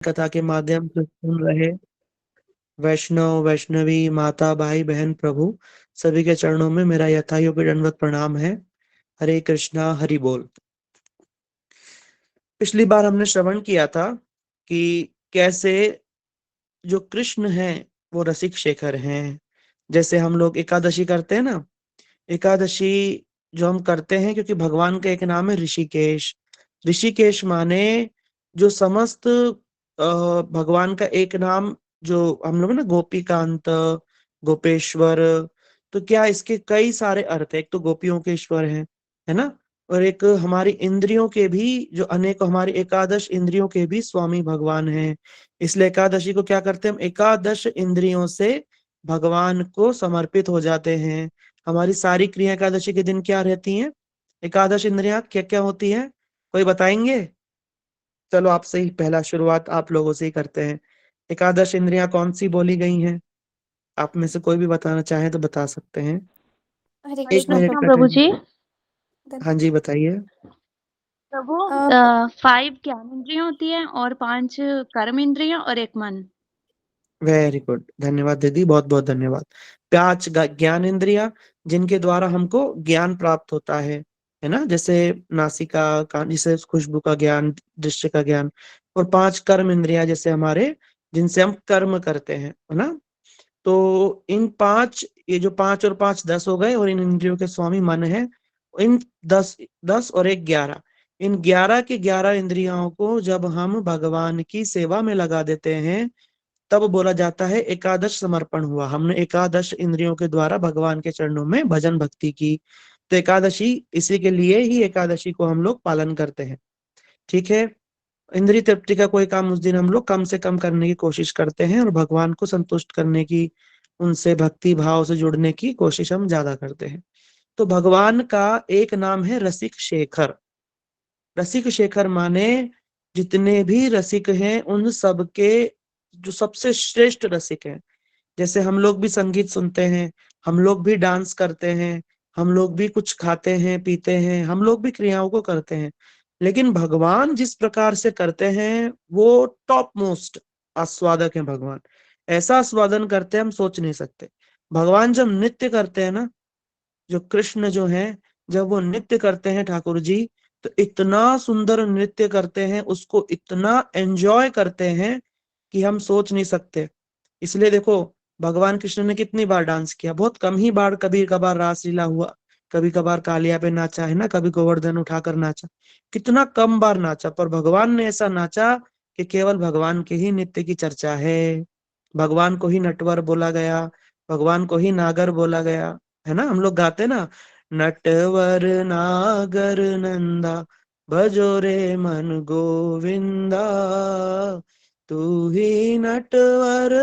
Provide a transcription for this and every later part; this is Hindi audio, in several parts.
कथा के माध्यम से सुन रहे वैष्णव वैष्णवी माता भाई बहन प्रभु सभी के चरणों में मेरा यथायोग्य दंडवत प्रणाम है। हरे कृष्णा हरि बोल। पिछली बार हमने श्रवण किया था कि कैसे जो कृष्ण हैं वो रसिक शेखर हैं। जैसे हम लोग एकादशी करते हैं ना, एकादशी जो हम करते हैं क्योंकि भगवान का एक नाम है ऋषिकेश। ऋषिकेश माने जो समस्त भगवान का एक नाम, जो हम लोग ना गोपीकांत, गोपेश्वर। तो क्या इसके कई सारे अर्थ है। एक तो गोपियों के ईश्वर है ना। और एक हमारी इंद्रियों के भी, जो अनेक हमारी एकादश इंद्रियों के भी स्वामी भगवान हैं। इसलिए एकादशी को क्या करते हैं हम, एकादश इंद्रियों से भगवान को समर्पित हो जाते हैं। हमारी सारी क्रिया एकादशी के दिन क्या रहती हैं, एकादश इंद्रियां क्या क्या होती हैं, कोई बताएंगे? चलो आपसे ही पहला शुरुआत आप लोगों से ही करते हैं। एकादश इंद्रियां कौन सी बोली गई हैं? आप में से कोई भी बताना चाहे तो बता सकते हैं। हरे एक कृष्ण मिनट प्रभु। का प्रभु टाइम। जी। हाँ जी बताइए। प्रभु, अ, 5 ज्ञान इंद्रियां होती है और 5 कर्म इंद्रियां और 1 मन। वेरी गुड, धन्यवाद दीदी, बहुत बहुत धन्यवाद। पांच ज्ञान इंद्रियां जिनके द्वारा हमको ज्ञान प्राप्त होता है ना। जैसे नासिका का, जैसे खुशबू का ज्ञान, दृश्य का ज्ञान। और 5 कर्म इंद्रियां जैसे हमारे, जिनसे हम कर्म करते हैं, है ना। तो इन 5, ये जो 5 और 5 10 हो गए, और इन इंद्रियों के स्वामी मन है। इन 10, 10 और 1 11, इन 11 के 11 इंद्रियों को जब हम भगवान की सेवा में लगा देते हैं, तब बोला जाता है एकादश समर्पण हुआ। हमने एकादश इंद्रियों के द्वारा भगवान के चरणों में भजन भक्ति की। तो एकादशी, इसी के लिए ही एकादशी को हम लोग पालन करते हैं। ठीक है। इंद्रिय तृप्ति का कोई काम उस दिन हम लोग कम से कम करने की कोशिश करते हैं, और भगवान को संतुष्ट करने की, उनसे भक्ति भाव से जुड़ने की कोशिश हम ज्यादा करते हैं। तो भगवान का एक नाम है रसिक शेखर। रसिक शेखर माने जितने भी रसिक हैं उन सब के जो सबसे श्रेष्ठ रसिक हैं। जैसे हम लोग भी संगीत सुनते हैं, हम लोग भी डांस करते हैं, हम लोग भी कुछ खाते हैं पीते हैं, हम लोग भी क्रियाओं को करते हैं। लेकिन भगवान जिस प्रकार से करते हैं वो टॉप मोस्ट आस्वादक है भगवान। ऐसा आस्वादन करते हैं हम सोच नहीं सकते। भगवान जब नृत्य करते हैं ना, जो कृष्ण जो है, जब वो नृत्य करते हैं ठाकुर जी, तो इतना सुंदर नृत्य करते हैं, उसको इतना एंजॉय करते हैं कि हम सोच नहीं सकते। इसलिए देखो, भगवान कृष्ण ने कितनी बार डांस किया, बहुत कम ही बार, कभी कभार रासलीला हुआ, कभी कभार कालिया पे नाचा है ना, कभी गोवर्धन उठाकर नाचा, कितना कम बार नाचा। पर भगवान ने ऐसा नाचा कि केवल भगवान के ही नृत्य की चर्चा है। भगवान को ही नटवर बोला गया, भगवान को ही नागर बोला गया, है ना। हम लोग गाते ना, नटवर नागर नंदा भजो रे मन गोविंदा, तू ही नटवर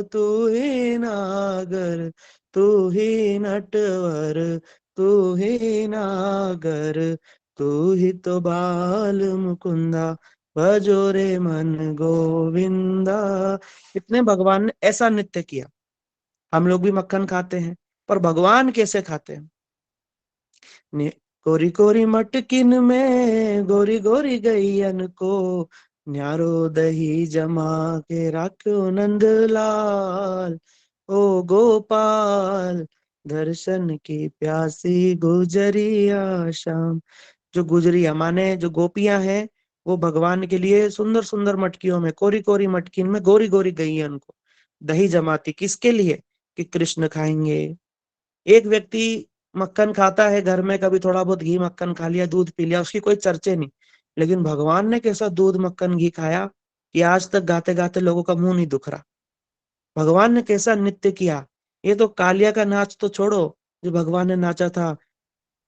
तू ही नागर, तू ही नटवर तू ही नागर, तू ही तो बाल मुकुंदा भजो रे मन गोविंदा। इतने भगवान ने ऐसा नृत्य किया। हम लोग भी मक्खन खाते हैं, पर भगवान कैसे खाते हैं? कोरी कोरी मटकिन में गोरी गोरी गैयन को, न्यारो दही जमा के राख्यो नंद लाल। ओ गोपाल, दर्शन की प्यासी गुजरिया शाम। जो गुजरिया माने जो गोपियां हैं, वो भगवान के लिए सुंदर सुंदर मटकियों में, कोरी कोरी मटकिन में गोरी गोरी गैयन को दही जमाती। किसके लिए? कि कृष्ण खाएंगे। एक व्यक्ति मक्खन खाता है घर में, कभी थोड़ा बहुत घी मक्खन खा लिया, दूध पी लिया, उसकी कोई चर्चे नहीं। लेकिन भगवान ने कैसा दूध मक्खन घी खाया कि आज तक गाते गाते लोगों का मुंह नहीं दुख रहा। भगवान ने कैसा नृत्य किया। ये तो कालिया का नाच तो छोड़ो, जो भगवान ने नाचा था,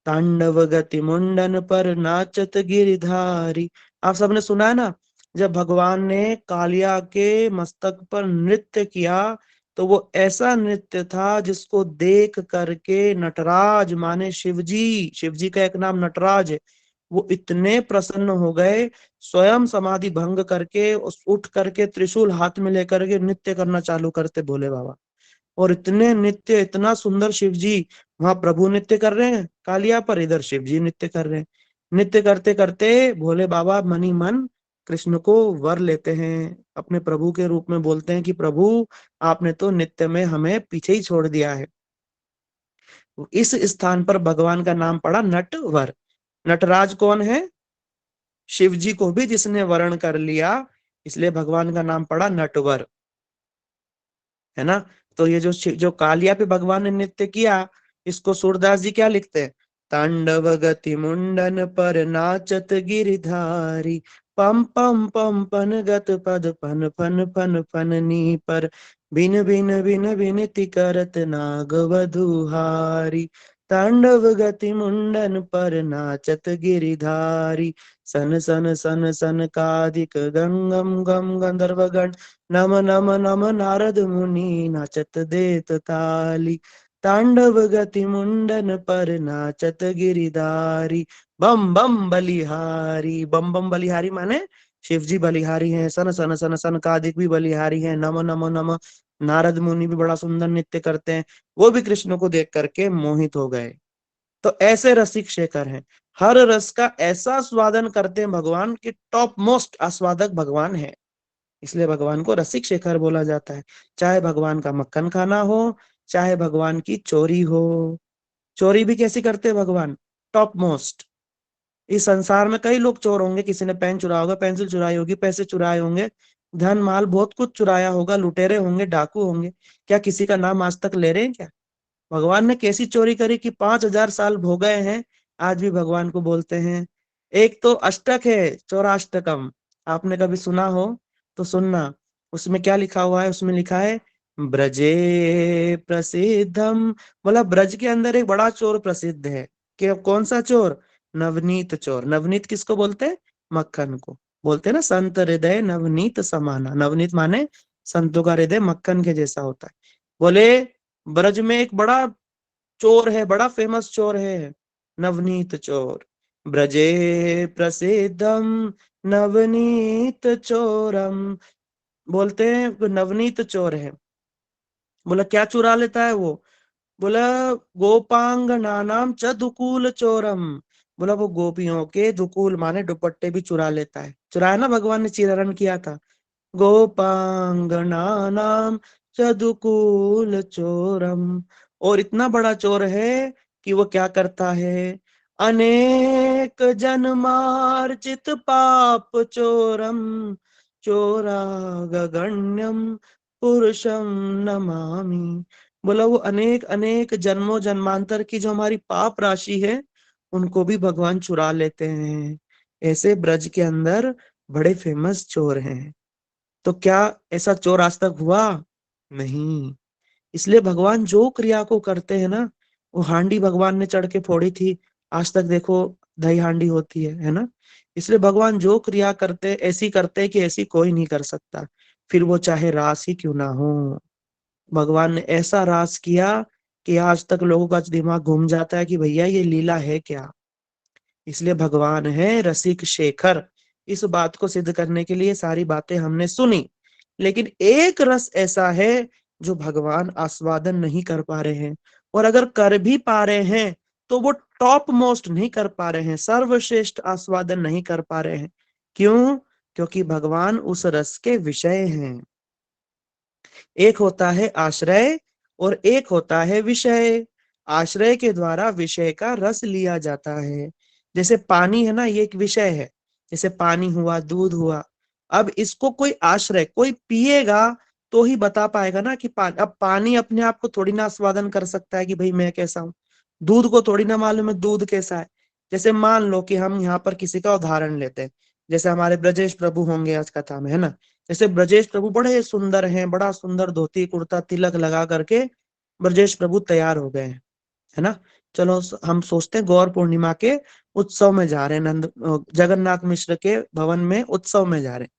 तांडव गति मुंडन पर नाचत गिरधारी। आप सबने सुना है ना, जब भगवान ने कालिया के मस्तक पर नृत्य किया, तो वो ऐसा नृत्य था जिसको देख करके नटराज माने शिवजी, शिवजी का एक नाम नटराज है, वो इतने प्रसन्न हो गए, स्वयं समाधि भंग करके उठ करके त्रिशूल हाथ में लेकर के नृत्य करना चालू करते भोले बाबा। और इतने नृत्य, इतना सुंदर शिव जी, वहां प्रभु नृत्य कर रहे हैं कालिया पर, इधर शिव जी नृत्य कर रहे हैं। नृत्य करते करते भोले बाबा मनी मन कृष्ण को वर लेते हैं, अपने प्रभु के रूप में बोलते हैं कि प्रभु आपने तो नित्य में हमें पीछे ही छोड़ दिया है। इस स्थान पर भगवान का नाम पड़ा नटवर। नटराज कौन है? शिव जी को भी जिसने वरण कर लिया, इसलिए भगवान का नाम पड़ा नटवर, है ना। तो ये जो कालिया पे भगवान ने नृत्य किया, इसको सूरदास जी क्या लिखते हैं? तांडव गति मुंडन पर नाचत गिरधारी, पम पम पम पन गत पद फन फन फन फन नी पर, बिन बिन बिन बिनति करत नाग वधुहारी। तांडव गति मुंडन पर नाचत गिरिधारी, सन सन सन सन कादिक गंगम गम गंधर्व गण, नम नम नम नारद मुनि नाचत देत ताली। तांडव गति मुंडन पर नाचत गिरिधारी, बम बम बलिहारी। बम बम बलिहारी माने शिव जी बलिहारी हैं, सन सन सन सन कादिक भी बलिहारी हैं, नम नम नम नारद मुनि भी बड़ा सुंदर नृत्य करते हैं। वो भी कृष्ण को देख करके मोहित हो गए। तो ऐसे रसिक शेखर हैं, हर रस का ऐसा स्वादन करते हैं भगवान की, टॉप मोस्ट आस्वादक भगवान है, इसलिए भगवान को रसिक शेखर बोला जाता है। चाहे भगवान का मक्खन खाना हो, चाहे भगवान की चोरी हो। चोरी भी कैसी करते हैं भगवान? Top most. इस संसार में कई लोग चोर होंगे, किसी ने पेन चुराया होगा, पेंसिल चुराई होगी, पैसे चुराए होंगे, धन माल बहुत कुछ चुराया होगा, लुटेरे होंगे, डाकू होंगे। क्या किसी का नाम आज तक ले रहे हैं क्या? भगवान ने कैसी चोरी करी कि 5,000 साल हो गए हैं, आज भी भगवान को बोलते हैं। एक तो अष्टक है, चौराष्टकम, आपने कभी सुना हो तो सुनना। उसमें क्या लिखा हुआ है? उसमें लिखा है ब्रजे प्रसिद्धम, मतलब ब्रज के अंदर एक बड़ा चोर प्रसिद्ध है। कि कौन सा चोर? नवनीत चोर। नवनीत किसको बोलते हैं? मक्खन को बोलते हैं ना, संत हृदय नवनीत समाना। नवनीत माने संतों का हृदय मक्खन के जैसा होता है। बोले ब्रज में एक बड़ा चोर है, बड़ा फेमस चोर है, नवनीत चोर। ब्रजे प्रसिद्धम नवनीत चोरम, बोलते हैं नवनीत चोर है। बोला क्या चुरा लेता है वो? बोला गोपांगनानाम च दुकूल चोरम, बोला वो गोपियों के दुकूल माने दुपट्टे भी चुरा लेता है। चुराया ना, भगवान ने चिरहरण किया था। गोपांगनानाम चदुकूल चोरम। और इतना बड़ा चोर है कि वो क्या करता है? अनेक जन्मार्जित पाप चोरम, चोरागण्यम पुरुषम नमामि। बोला वो अनेक अनेक जन्मों जन्मांतर की जो हमारी पाप राशि है, उनको भी भगवान चुरा लेते हैं। ऐसे ब्रज के अंदर बड़े फेमस चोर हैं। तो क्या ऐसा चोर आज तक हुआ? नहीं। इसलिए भगवान जो क्रिया को करते हैं ना, वो हांडी भगवान ने चढ़ के फोड़ी थी, आज तक देखो दही हांडी होती है ना। इसलिए भगवान जो क्रिया करते ऐसी करते कि ऐसी कोई नहीं कर सकता, फिर वो चाहे रास ही क्यों ना हो। भगवान ने ऐसा रास किया कि आज तक लोगों का दिमाग घूम जाता है कि भैया ये लीला है क्या। इसलिए भगवान है रसिक शेखर। इस बात को सिद्ध करने के लिए सारी बातें हमने सुनी, लेकिन एक रस ऐसा है जो भगवान आस्वादन नहीं कर पा रहे हैं, और अगर कर भी पा रहे हैं तो वो टॉप मोस्ट नहीं कर पा रहे हैं, सर्वश्रेष्ठ आस्वादन नहीं कर पा रहे हैं। क्यों? क्योंकि भगवान उस रस के विषय हैं। एक होता है आश्रय और एक होता है विषय। आश्रय के द्वारा विषय का रस लिया जाता है। जैसे पानी है ना, ये एक विषय है। जैसे पानी हुआ, दूध हुआ। अब इसको कोई आश्रय, कोई पिएगा तो ही बता पाएगा ना कि पानी, अब पानी अपने आप को थोड़ी ना आस्वादन कर सकता है कि भाई मैं कैसा हूं। दूध को थोड़ी ना मालूम है दूध कैसा है। जैसे मान लो कि हम यहाँ पर किसी का उदाहरण लेते हैं, जैसे हमारे ब्रजेश प्रभु होंगे आज कथा में, है ना। जैसे ब्रजेश प्रभु बड़े सुंदर हैं, बड़ा सुंदर धोती कुर्ता तिलक लगा करके ब्रजेश प्रभु तैयार हो गए हैं, है ना। चलो हम सोचते हैं गौर पूर्णिमा के उत्सव में जा रहे हैं, जगन्नाथ मिश्र के भवन में उत्सव में जा रहे हैं।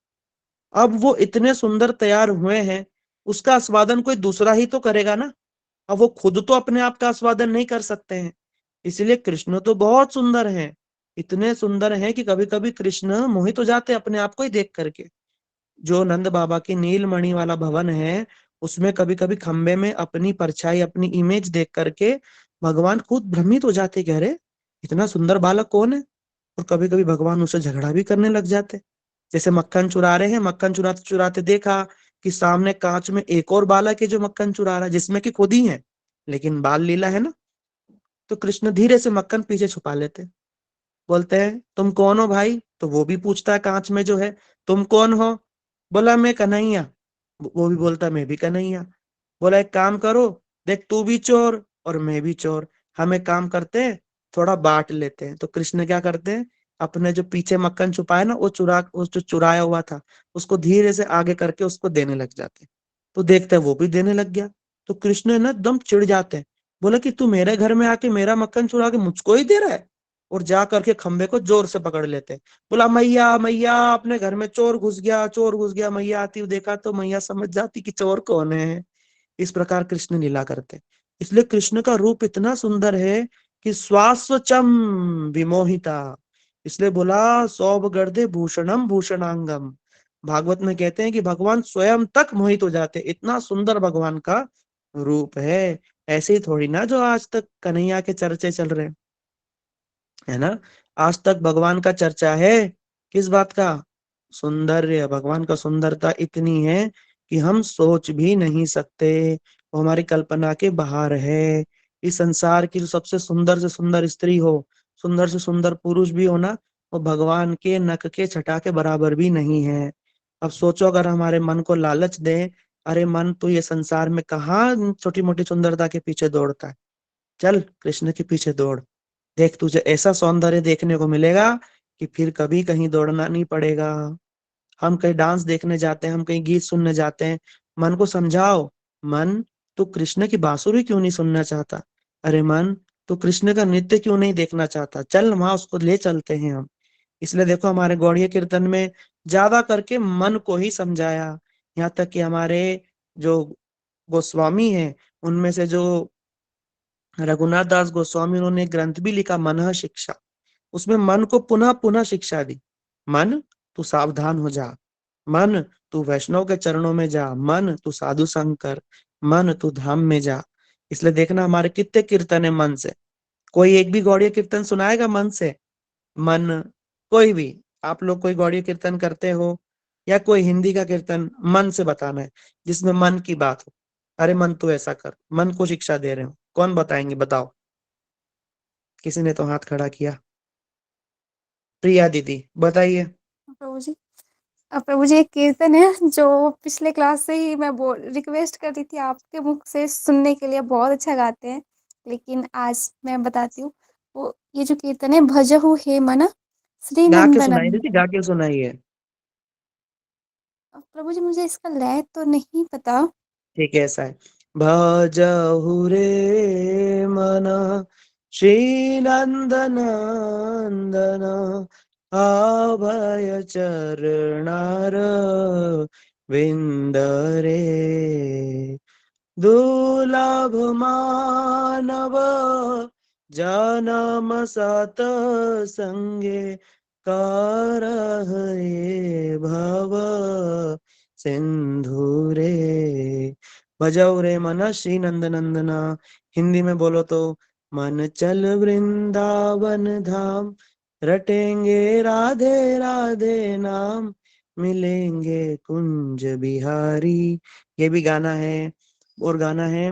अब वो इतने सुंदर तैयार हुए हैं, उसका आस्वादन कोई दूसरा ही तो करेगा ना। अब वो खुद तो अपने आप का आस्वादन नहीं कर सकते हैं। इसलिए कृष्ण तो बहुत सुंदर हैं, इतने सुंदर हैं कि कभी कभी कृष्ण मोहित हो जाते हैं अपने आप को ही देख करके। जो नंद बाबा की नीलमणि वाला भवन है, उसमें कभी कभी खंबे में अपनी परछाई, अपनी इमेज देख करके भगवान खुद भ्रमित हो जाते, कह रहे इतना सुंदर बालक कौन है। और कभी कभी भगवान उससे झगड़ा भी करने लग जाते। जैसे मक्खन चुरा रहे हैं, मक्खन चुराते चुराते देखा कि सामने कांच में एक और बालक है जो मक्खन चुरा रहा है, जिसमें कि खुद ही है, लेकिन बाल लीला है ना। तो कृष्ण धीरे से मक्खन पीछे छुपा लेते, बोलते हैं तुम कौन हो भाई? तो वो भी पूछता है कांच में जो है, तुम कौन हो? बोला मैं कन्हैया। वो भी बोलता मैं भी कन्हैया। बोला एक काम करो, देख तू भी चोर और मैं भी चोर, हम एक काम करते हैं, थोड़ा बांट लेते हैं। तो कृष्ण क्या करते हैं, अपने जो पीछे मक्खन छुपाए ना, वो जो चुराया हुआ था उसको धीरे से आगे करके उसको देने लग जाते हैं। तो देखते हैं वो भी देने लग गया। तो कृष्ण ना एकदम चिढ़ जाते हैं, बोला कि तू मेरे घर में आके मेरा मक्खन चुरा के मुझको ही दे रहा है। और जा करके खंबे को जोर से पकड़ लेते हैं। बोला मैया मैया, अपने घर में चोर घुस गया, चोर घुस गया। मैया आती हुई देखा तो मैया समझ जाती कि चोर कौन है। इस प्रकार कृष्ण लीला करते, इसलिए कृष्ण का रूप इतना सुंदर है कि स्वास्वचम विमोहिता, इसलिए बोला सौभ गर्दे भूषणम भूषणांगम। भागवत में कहते हैं कि भगवान स्वयं तक मोहित हो जाते, इतना सुंदर भगवान का रूप है। ऐसे ही थोड़ी ना जो आज तक कन्हैया के चर्चे चल रहे हैं, है ना। आज तक भगवान का चर्चा है, किस बात का? सौंदर्य। भगवान का सुंदरता इतनी है कि हम सोच भी नहीं सकते, वो हमारी कल्पना के बाहर है। इस संसार की जो सबसे सुंदर से सुंदर स्त्री हो, सुंदर से सुंदर पुरुष भी हो ना, वो भगवान के नख के छटा के बराबर भी नहीं है। अब सोचो अगर हमारे मन को लालच दे, अरे मन तो ये संसार में कहाँ छोटी मोटी सुंदरता के पीछे दौड़ता है, चल कृष्ण के पीछे दौड़, देख तुझे ऐसा सौंदर्य देखने को मिलेगा कि फिर कभी कहीं दौड़ना नहीं पड़ेगा। हम कहीं डांस देखने जाते हैं, हम कहीं गीत सुनने जाते हैं, मन को समझाओ, मन तू कृष्ण की बांसुरी क्यों नहीं सुनना चाहता? अरे मन तू कृष्ण का नृत्य क्यों नहीं देखना चाहता? चल वहां उसको ले चलते हैं हम। इसलिए देखो हमारे गौड़ीय कीर्तन में ज्यादा करके मन को ही समझाया। यहाँ तक कि हमारे जो गोस्वामी हैं, उनमें से जो रघुनाथ दास गोस्वामी, उन्होंने एक ग्रंथ भी लिखा मन शिक्षा, उसमें मन को पुनः पुनः शिक्षा दी। मन तू सावधान हो जा, मन तू वैष्णव के चरणों में जा, मन तू साधु संग कर, मन तू धाम में जा। इसलिए देखना हमारे कितने कीर्तन है मन से। कोई एक भी गौड़ीय कीर्तन सुनाएगा मन से? मन, कोई भी, आप लोग कोई गौड़ीय कीर्तन करते हो या कोई हिंदी का कीर्तन, मन से बताना है जिसमें मन की बात हो। अरे मन तू ऐसा कर, मन को शिक्षा दे रहे हो, कौन बताएंगे बताओ? किसी ने तो हाथ खड़ा किया, प्रिया दीदी बताइए। प्रभु जी, प्रभु जी, एक कीर्तन है जो पिछले क्लास से ही मैं बोल रिक्वेस्ट कर रही थी आपके मुख से सुनने के लिए, बहुत अच्छा गाते हैं, लेकिन आज मैं बताती हूँ। वो ये जो कीर्तन है, भजहु हे मन श्री गा के सुनाइए दीदी, नंदनंदन। गा के सुनाइए। प्रभु जी, मुझे इसका लय तो नहीं पता। ठीक है, ऐसा है, भजहु रे मन श्री नंदनंदन, अभय चरणार विंद रे, दुर्लभ मानव जनम सत संगे, करहरे भव सिंधु रे। भजौ रे मन श्री नंद नंदना। हिंदी में बोलो तो, मन चल वृंदावन धाम, रटेंगे राधे राधे नाम, मिलेंगे कुंज बिहारी। ये भी गाना है। और गाना है,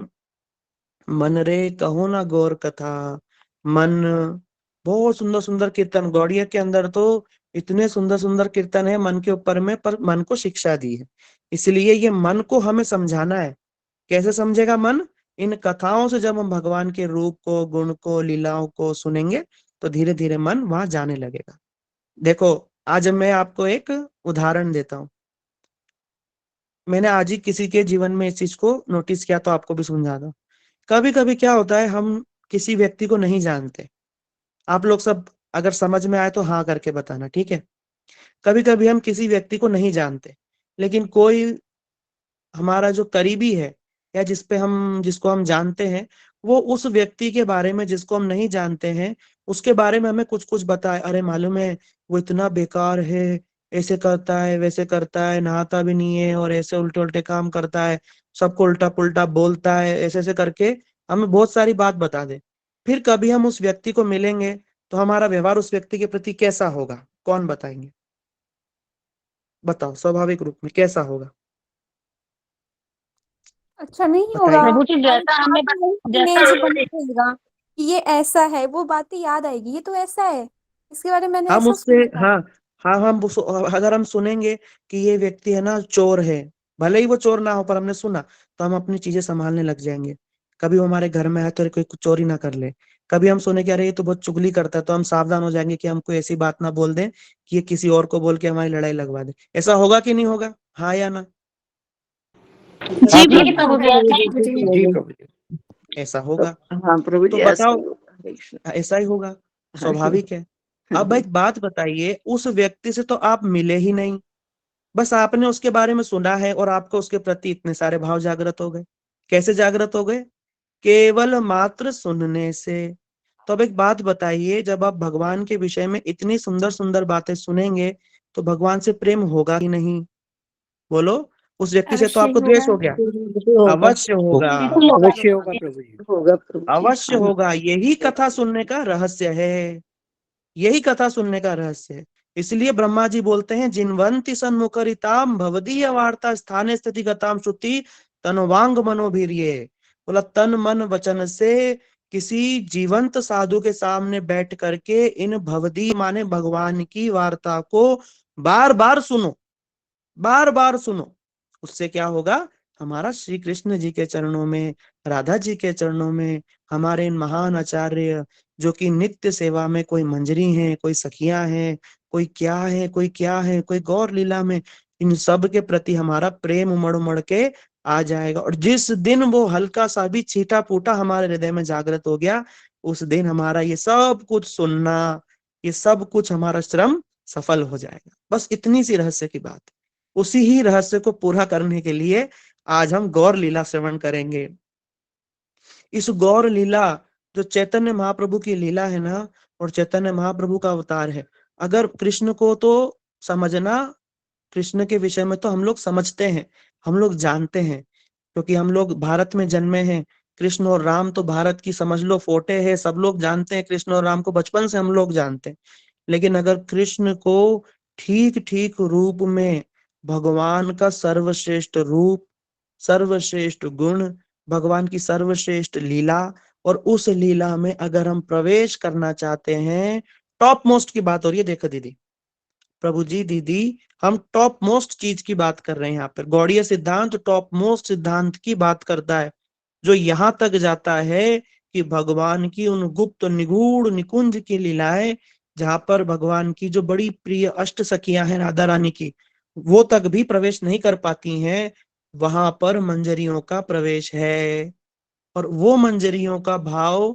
मन रे कहो ना गौर कथा, मन। बहुत सुंदर सुंदर कीर्तन गौड़िया के अंदर तो, इतने सुंदर सुंदर कीर्तन है मन के ऊपर में, पर मन को शिक्षा दी है। इसलिए ये मन को हमें समझाना है। कैसे समझेगा मन? इन कथाओं से जब हम भगवान के रूप को, गुण को, लीलाओं को सुनेंगे, तो धीरे धीरे मन वहां जाने लगेगा। देखो, आज मैं आपको एक उदाहरण देता हूँ। मैंने आज ही किसी के जीवन में इस चीज को नोटिस किया, तो आपको भी समझा दूं। कभी कभी क्या होता है, हम किसी व्यक्ति को नहीं जानते। आप लोग सब अगर समझ में आए तो हाँ करके बताना, ठीक है। कभी कभी हम किसी व्यक्ति को नहीं जानते, लेकिन कोई हमारा जो करीबी है, या जिसको हम जानते हैं, वो उस व्यक्ति के बारे में, जिसको हम नहीं जानते हैं, उसके बारे में हमें कुछ कुछ बताए। अरे मालूम है, वो इतना बेकार है, ऐसे करता है, वैसे करता है, नहाता भी नहीं है, और ऐसे उल्टे उल्टे काम करता है, सबको उल्टा पुल्टा बोलता है, ऐसे ऐसे करके हमें बहुत सारी बात बता दे। फिर कभी हम उस व्यक्ति को मिलेंगे, तो हमारा व्यवहार उस व्यक्ति के प्रति कैसा होगा, कौन बताएंगे? बताओ स्वाभाविक रूप में कैसा होगा? अच्छा नहीं होगा। बताइए। प्रभु जी और जैसा हमें वहाँ पे जैसा इमेज बन जाएगा कि ये ऐसा है, वो बातें याद आएगी, ये तो ऐसा है, इसके बारे में मैंने हम ऐसा उससे, सुना था। हाँ हाँ, अगर हम सुनेंगे कि ये व्यक्ति है ना चोर है, भले ही वो चोर ना हो पर हमने सुना, तो हम अपनी चीजें संभालने लग जाएंगे। कभी वो हमारे घर में है तो कोई चोरी ना कर ले। कभी हम सुने कि अरे ये तो बहुत चुगली करता है, तो हम सावधान हो जाएंगे कि हमको ऐसी बात ना बोल दें कि ये किसी और को बोल के हमारी लड़ाई लगवा दे। ऐसा होगा कि नहीं होगा? हाँ या ना? जी हाँ जी प्रभु जी। प्रभु जी ऐसा ही प्रभु जी। जी प्रभु जी, ऐसा तो होगा। हाँ प्रभु तो जी ऐसा बताओ, ही होगा। हरे कृष्ण। ऐसा ही होगा, हाँ जी। स्वाभाविक है। हाँ अब जी। एक बात बताइए, उस व्यक्ति से तो आप मिले ही नहीं, बस आपने उसके बारे में सुना है और आपको उसके प्रति इतने सारे भाव जागृत हो गए। कैसे जागृत हो गए? केवल मात्र सुनने से। तो अब एक बात बताइए, जब आप भगवान के विषय में इतनी सुंदर सुंदर बातें सुनेंगे तो भगवान से प्रेम होगा ही नहीं? बोलो। उस व्यक्ति से तो अवश्य ही आपको होगा। द्वेष हो गया। अवश्य होगा। अवश्य होगा, बिल्कुल होगा अवश्य प्रभु होगा जी। प्रभु जी। होगा प्रभु जी। अवश्य हाँ जी। होगा। यही कथा सुनने का रहस्य है, यही कथा सुनने का रहस्य है। इसलिए ब्रह्मा जी बोलते हैं, जिनवंति सन्मुखरिताम भवदीय वार्ता स्थाने स्थिति गताम श्रुति तनवांग मनोभीर्ये। बोला तन मन वचन से किसी जीवंत साधु के सामने बैठ करके इन भवदी माने भगवान की वार्ता को बार बार सुनो, बार बार सुनो। उससे क्या होगा? हमारा श्री कृष्ण जी के चरणों में, राधा जी के चरणों में, हमारे इन महान आचार्य जो कि नित्य सेवा में, कोई मंजरी हैं, कोई सखियां हैं, कोई क्या है, कोई क्या है, कोई गौर लीला में, इन सब के प्रति हमारा प्रेम उमड़ उमड़ के आ जाएगा। और जिस दिन वो हल्का सा भी छीटा फूटा हमारे हृदय में जागृत हो गया, उस दिन हमारा ये सब कुछ सुनना, ये सब कुछ हमारा श्रम सफल हो जाएगा। बस इतनी सी रहस्य की बात है। उसी ही रहस्य को पूरा करने के लिए आज हम गौर लीला श्रवण करेंगे। इस गौर लीला जो चैतन्य महाप्रभु की लीला है ना, और चैतन्य महाप्रभु का अवतार है। अगर कृष्ण को तो समझना, कृष्ण के विषय में तो हम लोग समझते हैं, हम लोग जानते हैं, क्योंकि हम लोग भारत में जन्मे हैं। कृष्ण और राम तो भारत की समझ लो फोटे हैं, सब लोग जानते हैं कृष्ण और राम को, बचपन से हम लोग जानते हैं। लेकिन अगर कृष्ण को ठीक ठीक रूप में, भगवान का सर्वश्रेष्ठ रूप, सर्वश्रेष्ठ गुण, भगवान की सर्वश्रेष्ठ लीला, और उस लीला में अगर हम प्रवेश करना चाहते हैं, टॉप मोस्ट की बात हो रही है। देखो दीदी, प्रभु जी, दीदी, हम टॉप मोस्ट चीज की बात कर रहे हैं यहाँ पर। गौड़ीय सिद्धांत टॉप मोस्ट सिद्धांत की बात करता है, जो यहाँ तक जाता है कि भगवान की उन गुप्त निगूढ़ निकुंज की लीलाएं, जहां पर भगवान की जो बड़ी प्रिय अष्ट सखियां हैं राधा रानी की, वो तक भी प्रवेश नहीं कर पाती हैं, वहां पर मंजरियों का प्रवेश है। और वो मंजरियों का भाव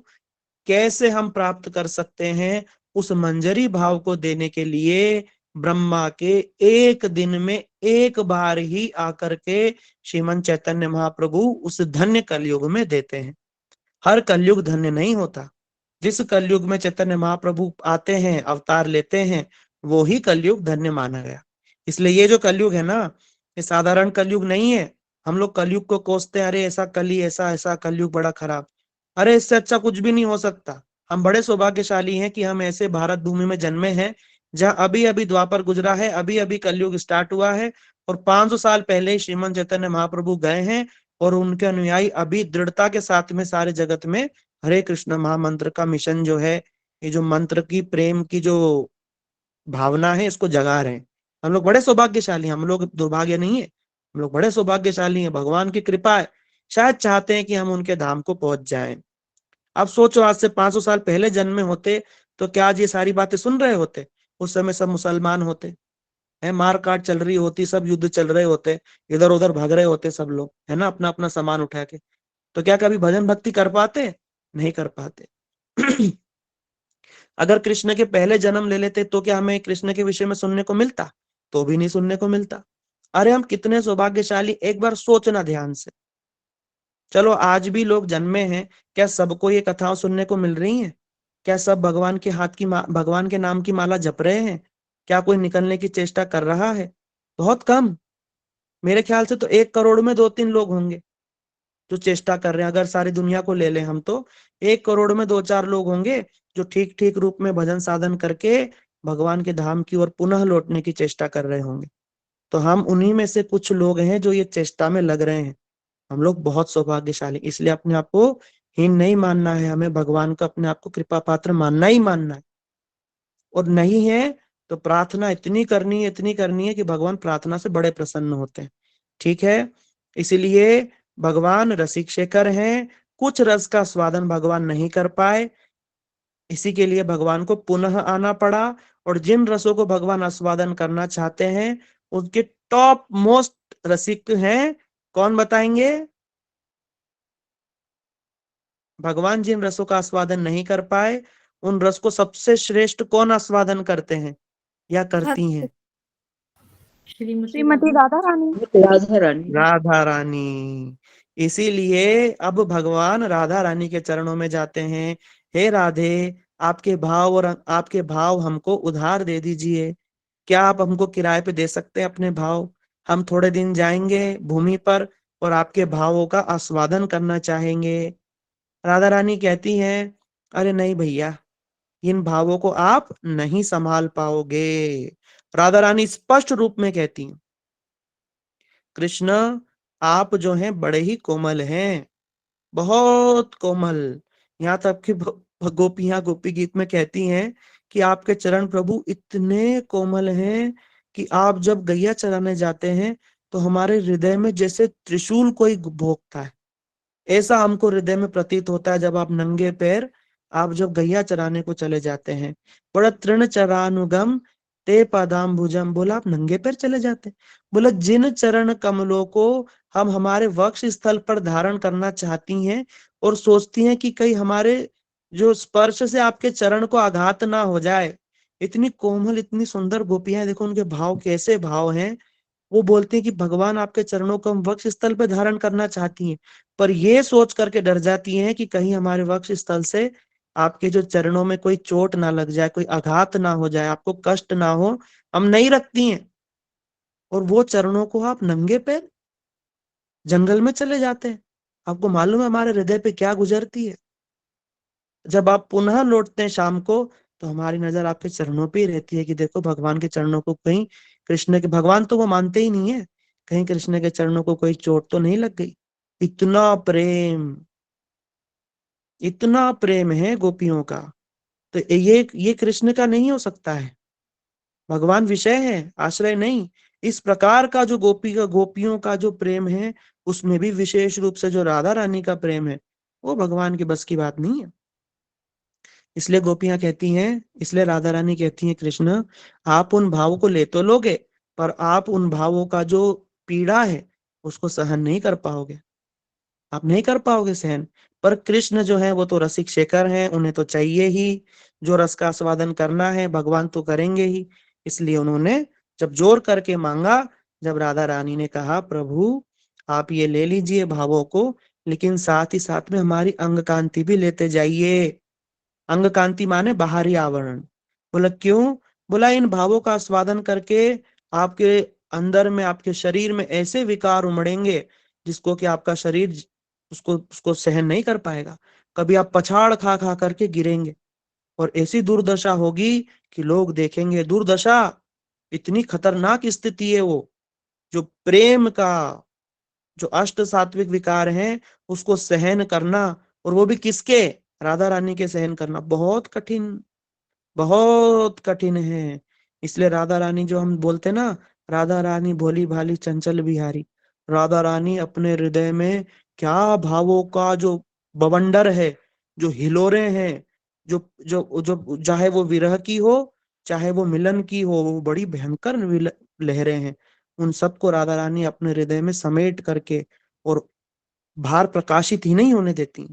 कैसे हम प्राप्त कर सकते हैं? उस मंजरी भाव को देने के लिए ब्रह्मा के एक दिन में एक बार ही आकर के श्रीमन चैतन्य महाप्रभु उस धन्य कलयुग में देते हैं। हर कलयुग धन्य नहीं होता। जिस कलयुग में चैतन्य महाप्रभु आते हैं, अवतार लेते हैं, वो ही कलयुग धन्य माना गया। इसलिए ये जो कलयुग है ना, ये साधारण कलयुग नहीं है। हम लोग कलयुग को कोसते हैं, अरे ऐसा कली, ऐसा ऐसा कलयुग बड़ा खराब। अरे इससे अच्छा कुछ भी नहीं हो सकता। हम बड़े सौभाग्यशाली हैं कि हम ऐसे भारत भूमि में जन्मे हैं जहां अभी अभी द्वापर गुजरा है, अभी अभी कलयुग स्टार्ट हुआ है, और 500 साल पहले ही श्रीमन चैतन्य महाप्रभु गए हैं। और उनके अनुयायी अभी दृढ़ता के साथ में सारे जगत में हरे कृष्ण महामंत्र का मिशन जो है, ये जो मंत्र की प्रेम की जो भावना है, इसको जगा रहे हैं। हम लोग बड़े सौभाग्यशाली हैं, हम लोग दुर्भाग्य नहीं है, हम लोग बड़े सौभाग्यशाली हैं। भगवान की कृपा है, शायद चाहते हैं कि हम उनके धाम को पहुंच जाएं। अब सोचो, आज से 500 साल पहले जन्मे होते तो क्या आज ये सारी बातें सुन रहे होते? उस समय सब मुसलमान होते हैं, मार काट चल रही होती, सब युद्ध चल रहे होते, इधर उधर भाग रहे होते सब लोग, है ना, अपना अपना सामान उठा के। तो क्या कभी भजन भक्ति कर पाते? नहीं कर पाते। अगर कृष्ण के पहले जन्म ले लेते तो क्या हमें कृष्ण के विषय में सुनने को मिलता? तो भी नहीं सुनने को मिलता। अरे हम कितने सौभाग्यशाली, एक बार सोचना ध्यान से। चलो आज भी लोग जन्मे हैं, क्या सबको ये कथाओं सुनने को मिल रही हैं? क्या सब भगवान के हाथ की भगवान के नाम की माला जप रहे हैं? क्या कोई निकलने की चेष्टा कर रहा है? बहुत कम। मेरे ख्याल से तो 1 करोड़ में 2-3 लोग होंगे जो चेष्टा कर रहे हैं। अगर सारी दुनिया को ले लें हम, तो 1 करोड़ में 2-4 लोग होंगे जो ठीक ठीक रूप में भजन साधन करके भगवान के धाम की ओर पुनः लौटने की चेष्टा कर रहे होंगे। तो हम उन्हीं में से कुछ लोग हैं जो ये चेष्टा में लग रहे हैं। हम लोग बहुत सौभाग्यशाली, इसलिए अपने आप को हीन नहीं मानना है, हमें भगवान को अपने आप को कृपा पात्र मानना ही मानना है। और नहीं है तो प्रार्थना इतनी करनी है कि भगवान प्रार्थना से बड़े प्रसन्न होते हैं। ठीक है, इसीलिए भगवान रसिक शेखर हैं, कुछ रस का स्वादन भगवान नहीं कर पाए, इसी के लिए भगवान को पुनः आना पड़ा। और जिन रसों को भगवान आस्वादन करना चाहते हैं उनके टॉप मोस्ट रसिक हैं, कौन बताएंगे? भगवान जिन रसों का आस्वादन नहीं कर पाए उन रस को सबसे श्रेष्ठ कौन आस्वादन करते हैं या करती हैं? श्रीमती राधा रानी। राधा रानी। राधा रानी। इसीलिए अब भगवान राधा रानी के चरणों में जाते हैं, हे राधे, आपके भाव और आपके भाव हमको उधार दे दीजिए। क्या आप हमको किराए पे दे सकते हैं अपने भाव? हम थोड़े दिन जाएंगे भूमि पर और आपके भावों का आस्वादन करना चाहेंगे। राधा रानी कहती हैं, अरे नहीं भैया, इन भावों को आप नहीं संभाल पाओगे। राधा रानी स्पष्ट रूप में कहती हैं, कृष्ण आप जो हैं बड़े ही कोमल हैं, बहुत कोमल। यहाँ तक कि गोपियां गोपी गीत में कहती हैं कि आपके चरण प्रभु इतने कोमल हैं कि आप जब गैया चराने जाते हैं तो हमारे हृदय में जैसे त्रिशूल कोई भोंकता है, ऐसा हमको हृदय में प्रतीत होता है जब आप नंगे पैर आप जब गैया चराने को चले जाते हैं। बड़ा तृण चरानुगम ते पादाम भुजम, बोला आप नंगे पैर चले जाते हैं? बोला जिन चरण कमलों को हम हमारे वक्ष स्थल पर धारण करना चाहती हैं और सोचती हैं कि कहीं हमारे जो स्पर्श से आपके चरण को आघात ना हो जाए, इतनी कोमल इतनी सुंदर गोपियां, देखो उनके भाव कैसे भाव हैं। वो बोलते हैं कि भगवान आपके चरणों को हम वक्ष स्थल पे धारण करना चाहती हैं, पर ये सोच करके डर जाती हैं कि कहीं हमारे वक्ष स्थल से आपके जो चरणों में कोई चोट ना लग जाए, कोई आघात ना हो जाए, आपको कष्ट ना हो, हम नहीं रखती हैं। और वो चरणों को आप नंगे पैर जंगल में चले जाते हैं। आपको मालूम है हमारे हृदय पे क्या गुजरती है? जब आप पुनः लौटते हैं शाम को तो हमारी नजर आपके चरणों पे ही रहती है कि देखो भगवान के चरणों को कहीं, कृष्ण के, भगवान तो वो मानते ही नहीं है, कहीं कृष्ण के चरणों को कोई चोट तो नहीं लग गई। इतना प्रेम, इतना प्रेम है गोपियों का, तो ये कृष्ण का नहीं हो सकता है। भगवान विषय है, आश्रय नहीं। इस प्रकार का जो गोपियों का जो प्रेम है, उसमें भी विशेष रूप से जो राधा रानी का प्रेम है, वो भगवान की बस की बात नहीं है। इसलिए गोपियां कहती हैं, इसलिए राधा रानी कहती हैं, कृष्ण आप उन भावों को ले तो लोगे, पर आप उन भावों का जो पीड़ा है उसको सहन नहीं कर पाओगे, आप नहीं कर पाओगे सहन। पर कृष्ण जो है वो तो रसिक शेखर हैं, उन्हें तो चाहिए ही, जो रस का आस्वादन करना है भगवान तो करेंगे ही। इसलिए उन्होंने जब जोर करके मांगा, जब राधा रानी ने कहा प्रभु आप ये ले लीजिए भावों को, लेकिन साथ ही साथ में हमारी अंग कांति भी लेते जाइए। अंग कांति माने बाहरी आवरण। बोला क्यों? बोला इन भावों का आस्वादन करके आपके अंदर में, आपके शरीर में ऐसे विकार उमड़ेंगे जिसको कि आपका शरीर उसको उसको सहन नहीं कर पाएगा। कभी आप पछाड़ खा खा करके गिरेंगे और ऐसी दुर्दशा होगी कि लोग देखेंगे। दुर्दशा, इतनी खतरनाक स्थिति है वो, जो प्रेम का जो अष्ट सात्विक विकार हैं उसको सहन करना, और वो भी किसके? राधा रानी के सहन करना बहुत कठिन, बहुत कठिन है। इसलिए राधा रानी जो हम बोलते ना, राधा रानी भोली भाली चंचल बिहारी, राधा रानी अपने हृदय में क्या भावों का जो बवंडर है, जो हिलोरे हैं, जो जो जो चाहे वो विरह की हो चाहे वो मिलन की हो, वो बड़ी भयंकर लहरें हैं। उन सबको राधा रानी अपने हृदय में समेट करके और बाहर प्रकाशित ही नहीं होने देती,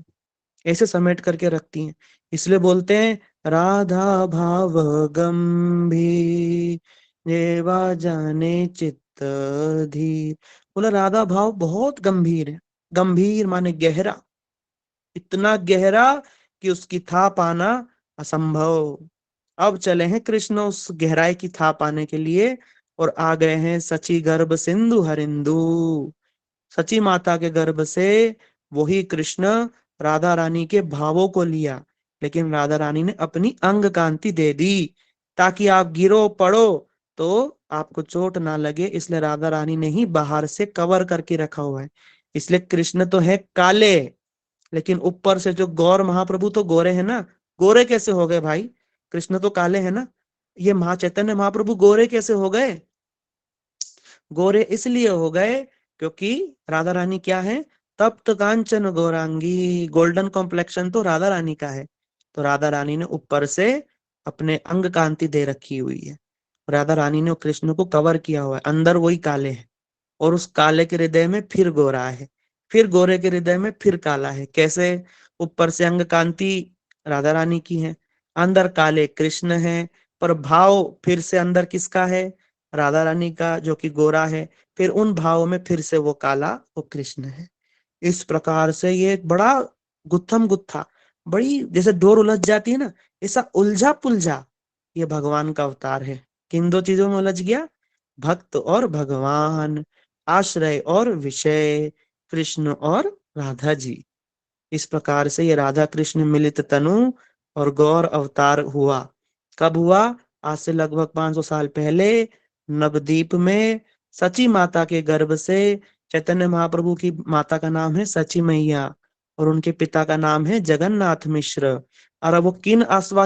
ऐसे समेट करके रखती हैं। इसलिए बोलते हैं राधा भाव गंभीर जेवा जाने चित्त धीर। बोला राधा भाव बहुत गंभीर है। गंभीर माने गहरा, इतना गहरा कि उसकी था पाना असंभव। अब चले हैं कृष्ण उस गहराई की था पाने के लिए, और आ गए हैं सची गर्भ सिंधु हरिंदु। सची माता के गर्भ से वही कृष्ण राधा रानी के भावों को लिया, लेकिन राधा रानी ने अपनी अंग कांति दे दी, ताकि आप गिरो पड़ो तो आपको चोट ना लगे, इसलिए राधा रानी ने ही बाहर से कवर करके रखा हुआ है। इसलिए कृष्ण तो है काले, लेकिन ऊपर से जो गौर महाप्रभु तो गोरे हैं ना। गोरे कैसे हो गए भाई? कृष्ण तो काले हैं ना, ये चैतन्य महाप्रभु गोरे कैसे हो गए? गोरे इसलिए हो गए क्योंकि राधा रानी क्या है? तप्त कांचन गौरांगी, गोल्डन कॉम्प्लेक्शन तो राधा रानी का है। तो राधा रानी ने ऊपर से अपने अंग कांति दे रखी हुई है। राधा रानी ने कृष्ण को कवर किया हुआ है, अंदर वही काले है, और उस काले के हृदय में फिर गोरा है, फिर गोरे के हृदय में फिर काला है। कैसे? ऊपर से अंग कांति राधा रानी की है, अंदर काले कृष्ण है, पर भाव फिर से अंदर किसका है? राधा रानी का, जो कि गोरा है। फिर उन भावों में फिर से वो काला, वो कृष्ण है। इस प्रकार से ये एक बड़ा गुत्थम गुत्था, बड़ी जैसे डोर उलझ जाती है ना, ऐसा उलझा पुलझा ये भगवान का अवतार है। किन दो चीजों में उलझ गया? भक्त और भगवान, आश्रय और विषय, कृष्ण और राधा जी। इस प्रकार से ये राधा कृष्ण मिलित तनु और गौर अवतार हुआ। कब हुआ? आज से लगभग 500 साल पहले नवद्वीप में सची माता के गर्भ से। चैतन्य महाप्रभु की माता का नाम है सची मैया और उनके पिता का नाम है जगन्नाथ मिश्र। और अब वो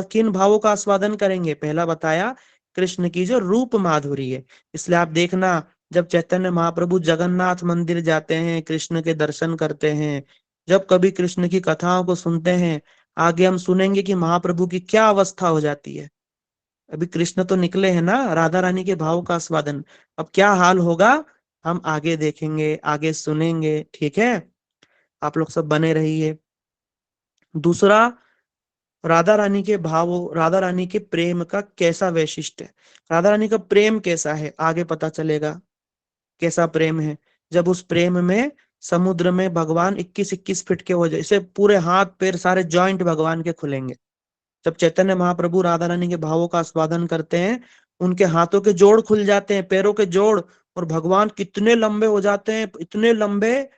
किन भावों का आस्वादन करेंगे? पहला बताया कृष्ण की जो रूप माधुरी है। इसलिए आप देखना, जब चैतन्य महाप्रभु जगन्नाथ मंदिर जाते हैं, कृष्ण के दर्शन करते हैं, जब कभी कृष्ण की कथाओं को सुनते हैं, आगे हम सुनेंगे कि महाप्रभु की क्या अवस्था हो जाती है। अभी कृष्ण तो निकले हैं ना राधा रानी के भाव का आस्वादन, अब क्या हाल होगा हम आगे देखेंगे, आगे सुनेंगे। ठीक है, आप लोग सब बने रहिए। दूसरा, राधा रानी के भाव, राधा रानी के प्रेम का कैसा वैशिष्ट्य है, राधा रानी का प्रेम कैसा है, आगे पता चलेगा कैसा प्रेम है। जब उस प्रेम में समुद्र में भगवान 21-21 फीट के हो जाए, इसे पूरे हाथ पैर सारे जॉइंट भगवान के खुलेंगे। जब चैतन्य महाप्रभु राधा रानी के भावों का आस्वादन करते हैं, उनके हाथों के जोड़ खुल जाते हैं, पैरों के जोड़, और भगवान कितने लंबे हो जाते हैं, इतने लंबे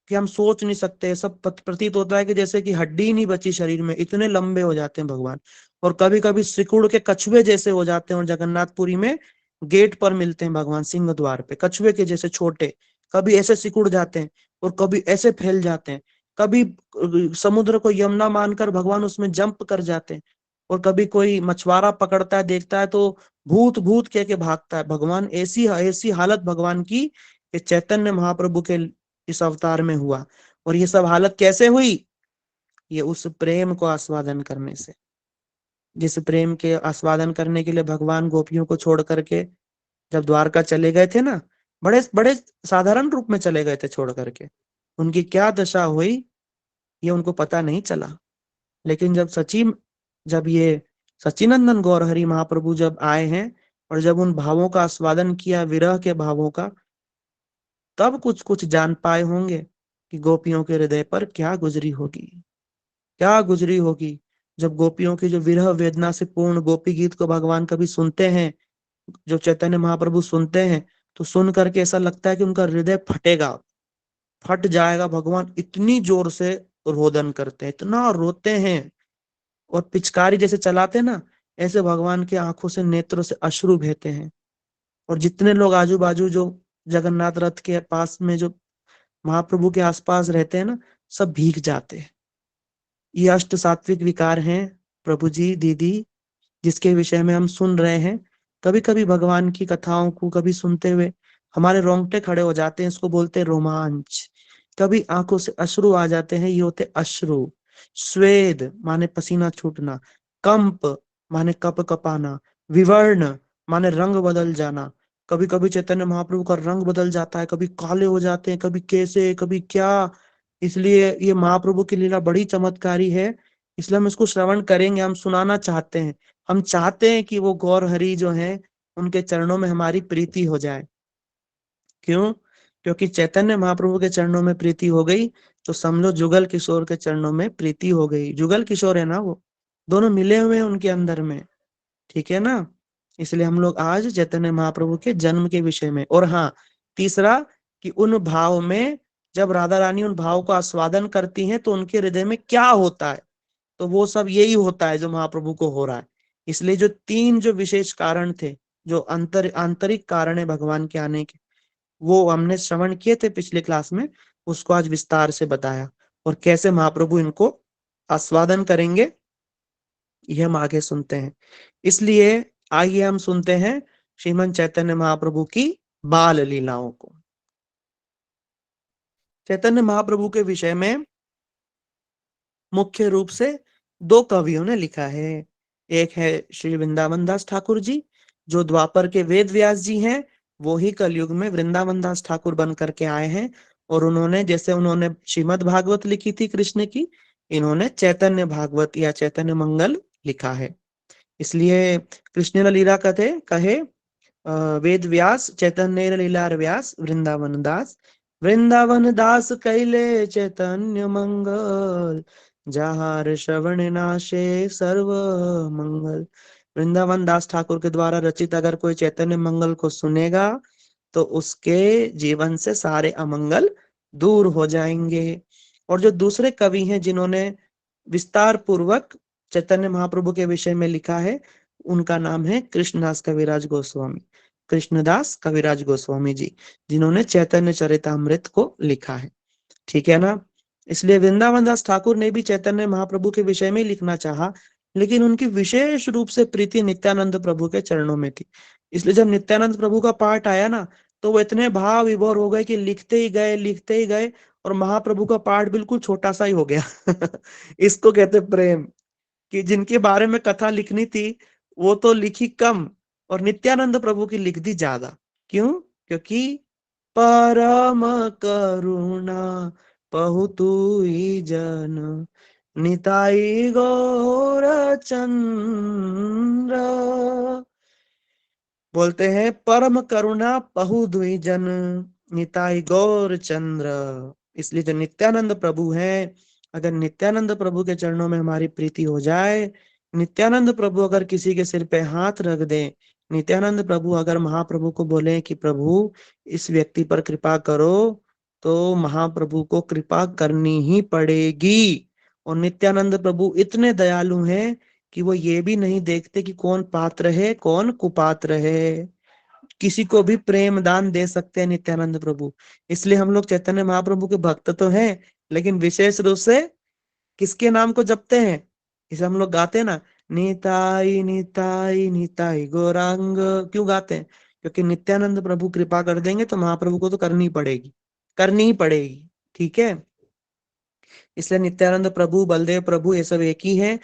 कि हम सोच नहीं सकते। सब प्रतीत होता है कि जैसे कि हड्डी ही नहीं बची शरीर में, इतने लंबे हो जाते हैं भगवान। और कभी कभी सिकुड़ के कछुए जैसे हो जाते हैं, और जगन्नाथपुरी में गेट पर मिलते हैं भगवान सिंह द्वार पे, कछुए के जैसे छोटे, कभी ऐसे सिकुड़ जाते हैं और कभी ऐसे फैल जाते हैं। कभी समुद्र को यमुना मानकर भगवान उसमें जंप कर जाते हैं, और कभी कोई मछुआरा पकड़ता है, देखता है तो भूत भूत कह के भागता है भगवान। ऐसी ऐसी हालत भगवान की कि चैतन्य महाप्रभु के इस अवतार में हुआ। और ये सब हालत कैसे हुई? ये उस प्रेम को आस्वादन करने से। जिस प्रेम के आस्वादन करने के लिए भगवान गोपियों को छोड़ करके जब द्वारका चले गए थे ना, बड़े बड़े साधारण रूप में चले गए थे छोड़ करके, उनकी क्या दशा हुई ये उनको पता नहीं चला। लेकिन जब ये सच्चिनंदन गौरहरि महाप्रभु जब आए हैं और जब उन भावों का आस्वादन किया, विरह के भावों का, तब कुछ कुछ जान पाए होंगे कि गोपियों के हृदय पर क्या गुजरी होगी, क्या गुजरी होगी। जब गोपियों की जो विरह वेदना से पूर्ण गोपी गीत को भगवान कभी सुनते हैं, जो चैतन्य महाप्रभु सुनते हैं, तो सुन करके ऐसा लगता है कि उनका हृदय फटेगा, फट जाएगा। भगवान इतनी जोर से रोदन करते हैं, इतना रोते हैं, और पिचकारी जैसे चलाते हैं ना, ऐसे भगवान के आंखों से, नेत्रों से अश्रु बहते हैं। और जितने लोग आजू बाजू जो जगन्नाथ रथ के पास में जो महाप्रभु के आसपास रहते हैं ना, सब भीग जाते हैं। ये अष्ट सात्विक विकार हैं प्रभु जी, दीदी, जिसके विषय में हम सुन रहे हैं। कभी कभी भगवान की कथाओं को कभी सुनते हुए हमारे रोंगटे खड़े हो जाते हैं, इसको बोलते हैं रोमांच। कभी आंखों से अश्रु आ जाते हैं, ये होते अश्रु। स्वेद माने पसीना छूटना, कंप माने कप कपाना, विवर्ण माने रंग बदल जाना। कभी कभी चैतन्य महाप्रभु का रंग बदल जाता है, कभी काले हो जाते हैं, कभी कैसे, कभी क्या। इसलिए ये महाप्रभु की लीला बड़ी चमत्कारी है, इसलिए हम इसको श्रवण करेंगे, हम सुनाना चाहते हैं। हम चाहते हैं कि वो गौर हरि जो है उनके चरणों में हमारी प्रीति हो जाए। क्यों? क्योंकि चैतन्य महाप्रभु के चरणों में प्रीति हो गई तो समझो जुगल किशोर के चरणों में प्रीति हो गई। जुगल किशोर है ना, वो दोनों मिले हुए हैं उनके अंदर में। ठीक है ना? इसलिए हम लोग आज चैतन्य महाप्रभु के जन्म के विषय में। और हाँ, तीसरा कि उन भाव में जब राधा रानी उन भाव को आस्वादन करती हैं तो उनके हृदय में क्या होता है, तो वो सब यही होता है जो महाप्रभु को हो रहा है। इसलिए जो तीन जो विशेष कारण थे, जो आंतरिक कारण है भगवान के आने के, वो हमने श्रवण किए थे पिछले क्लास में, उसको आज विस्तार से बताया। और कैसे महाप्रभु इनको आस्वादन करेंगे ये हम आगे सुनते हैं। इसलिए आइए हम सुनते हैं श्रीमन चैतन्य महाप्रभु की बाल लीलाओं को। चैतन्य महाप्रभु के विषय में मुख्य रूप से दो कवियों ने लिखा है। एक है श्री वृंदावन दास ठाकुर जी, जो द्वापर के वेद व्यास जी हैं, वो ही कलयुग में वृंदावन दास ठाकुर बन करके आए हैं। और उन्होंने जैसे उन्होंने श्रीमद् भागवत लिखी थी कृष्ण की, इन्होंने चैतन्य भागवत या चैतन्य मंगल लिखा है। इसलिए कृष्ण लीला कहे वेद व्यास चैतन्य लीलार व्यास वृंदावन दास कैले चैतन्य मंगल, जहार श्रवण नाशे सर्व मंगल। वृंदावन दास ठाकुर के द्वारा रचित अगर कोई चैतन्य मंगल को सुनेगा तो उसके जीवन से सारे अमंगल दूर हो जाएंगे। और जो दूसरे कवि हैं जिन्होंने विस्तार पूर्वक चैतन्य महाप्रभु के विषय में लिखा है, उनका नाम है कृष्णदास कविराज गोस्वामी, कृष्णदास कविराज गोस्वामी जी, जिन्होंने चैतन्य चरितामृत को लिखा है। ठीक है ना। इसलिए वृंदावन दास ठाकुर ने भी चैतन्य महाप्रभु के विषय में लिखना चाहा, लेकिन उनकी विशेष रूप से प्रीति नित्यानंद प्रभु के चरणों में थी। इसलिए जब नित्यानंद प्रभु का पाठ आया ना, तो वो इतने भाव विभोर हो गए कि लिखते ही गए और महाप्रभु का पाठ बिल्कुल छोटा सा ही हो गया। इसको कहते प्रेम, कि जिनके बारे में कथा लिखनी थी वो तो लिखी कम और नित्यानंद प्रभु की लिख दी ज्यादा। क्यों? क्योंकि परम करुणा पहुतुई जन, निताई गौर चंद्र। बोलते हैं परम करुणा पहु दुई जन, निताई गौर चंद्र। इसलिए जो नित्यानंद प्रभु हैं, अगर नित्यानंद प्रभु के चरणों में हमारी प्रीति हो जाए, नित्यानंद प्रभु अगर किसी के सिर पे हाथ रख दे, नित्यानंद प्रभु अगर महाप्रभु को बोले कि प्रभु इस व्यक्ति पर कृपा करो, तो महाप्रभु को कृपा करनी ही पड़ेगी। और नित्यानंद प्रभु इतने दयालु हैं कि वो ये भी नहीं देखते कि कौन पात्र है कौन कुपात्र है, किसी को भी प्रेम दान दे सकते हैं नित्यानंद प्रभु। इसलिए हम लोग चैतन्य महाप्रभु के भक्त तो हैं, लेकिन विशेष रूप से किसके नाम को जपते हैं? इसे हम लोग गाते हैं ना, निताई निताई निताई गौरांग। क्यों गाते हैं? क्योंकि नित्यानंद प्रभु कृपा कर देंगे तो महाप्रभु को तो करनी ही पड़ेगी। ठीक है। इसलिए नित्यानंद प्रभु, बलदेव प्रभु, ये सब एक ही है।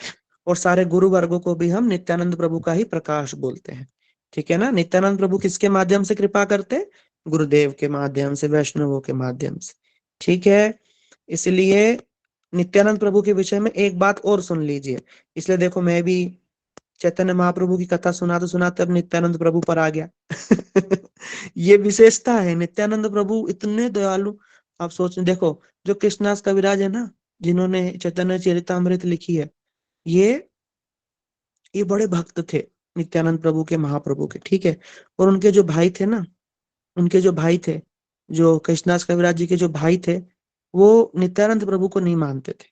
और सारे गुरु वर्गों को भी हम नित्यानंद प्रभु का ही प्रकाश बोलते हैं। ठीक है ना। नित्यानंद प्रभु किसके माध्यम से कृपा करते हैं? गुरुदेव के माध्यम से, वैष्णवों के माध्यम से। ठीक है। इसलिए नित्यानंद प्रभु के विषय में एक बात और सुन लीजिए। इसलिए देखो, मैं भी चैतन्य महाप्रभु की कथा सुनाते अब नित्यानंद प्रभु पर आ गया। ये विशेषता है, नित्यानंद प्रभु इतने दयालु। आप सोच देखो, जो कृष्णदास कविराज है ना, जिन्होंने चैतन्य चरितामृत लिखी है, ये बड़े भक्त थे नित्यानंद प्रभु के, महाप्रभु के। ठीक है। और उनके जो भाई थे ना, जो कृष्णदास कविराज जी के जो भाई थे, वो नित्यानंद प्रभु को नहीं मानते थे।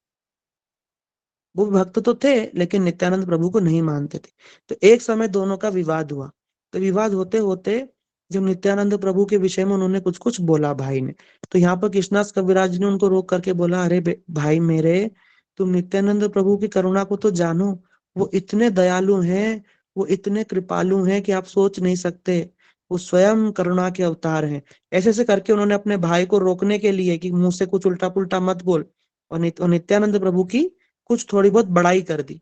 वो भक्त तो थे लेकिन नित्यानंद प्रभु को नहीं मानते थे। तो एक समय दोनों का विवाद हुआ। तो विवाद होते होते जब नित्यानंद प्रभु के विषय में उन्होंने कुछ कुछ बोला भाई ने, तो यहाँ पर कृष्णदास कविराज ने उनको रोक करके बोला, अरे भाई मेरे, तुम नित्यानंद प्रभु की करुणा को तो जानो। वो इतने दयालु हैं, वो इतने कृपालु हैं कि आप सोच नहीं सकते। वो स्वयं करुणा के अवतार हैं। ऐसे ऐसे करके उन्होंने अपने भाई को रोकने के लिए कि मुंह से कुछ उल्टा पुल्टा मत बोल, और नित्यानंद प्रभु की कुछ थोड़ी बहुत बड़ाई कर दी।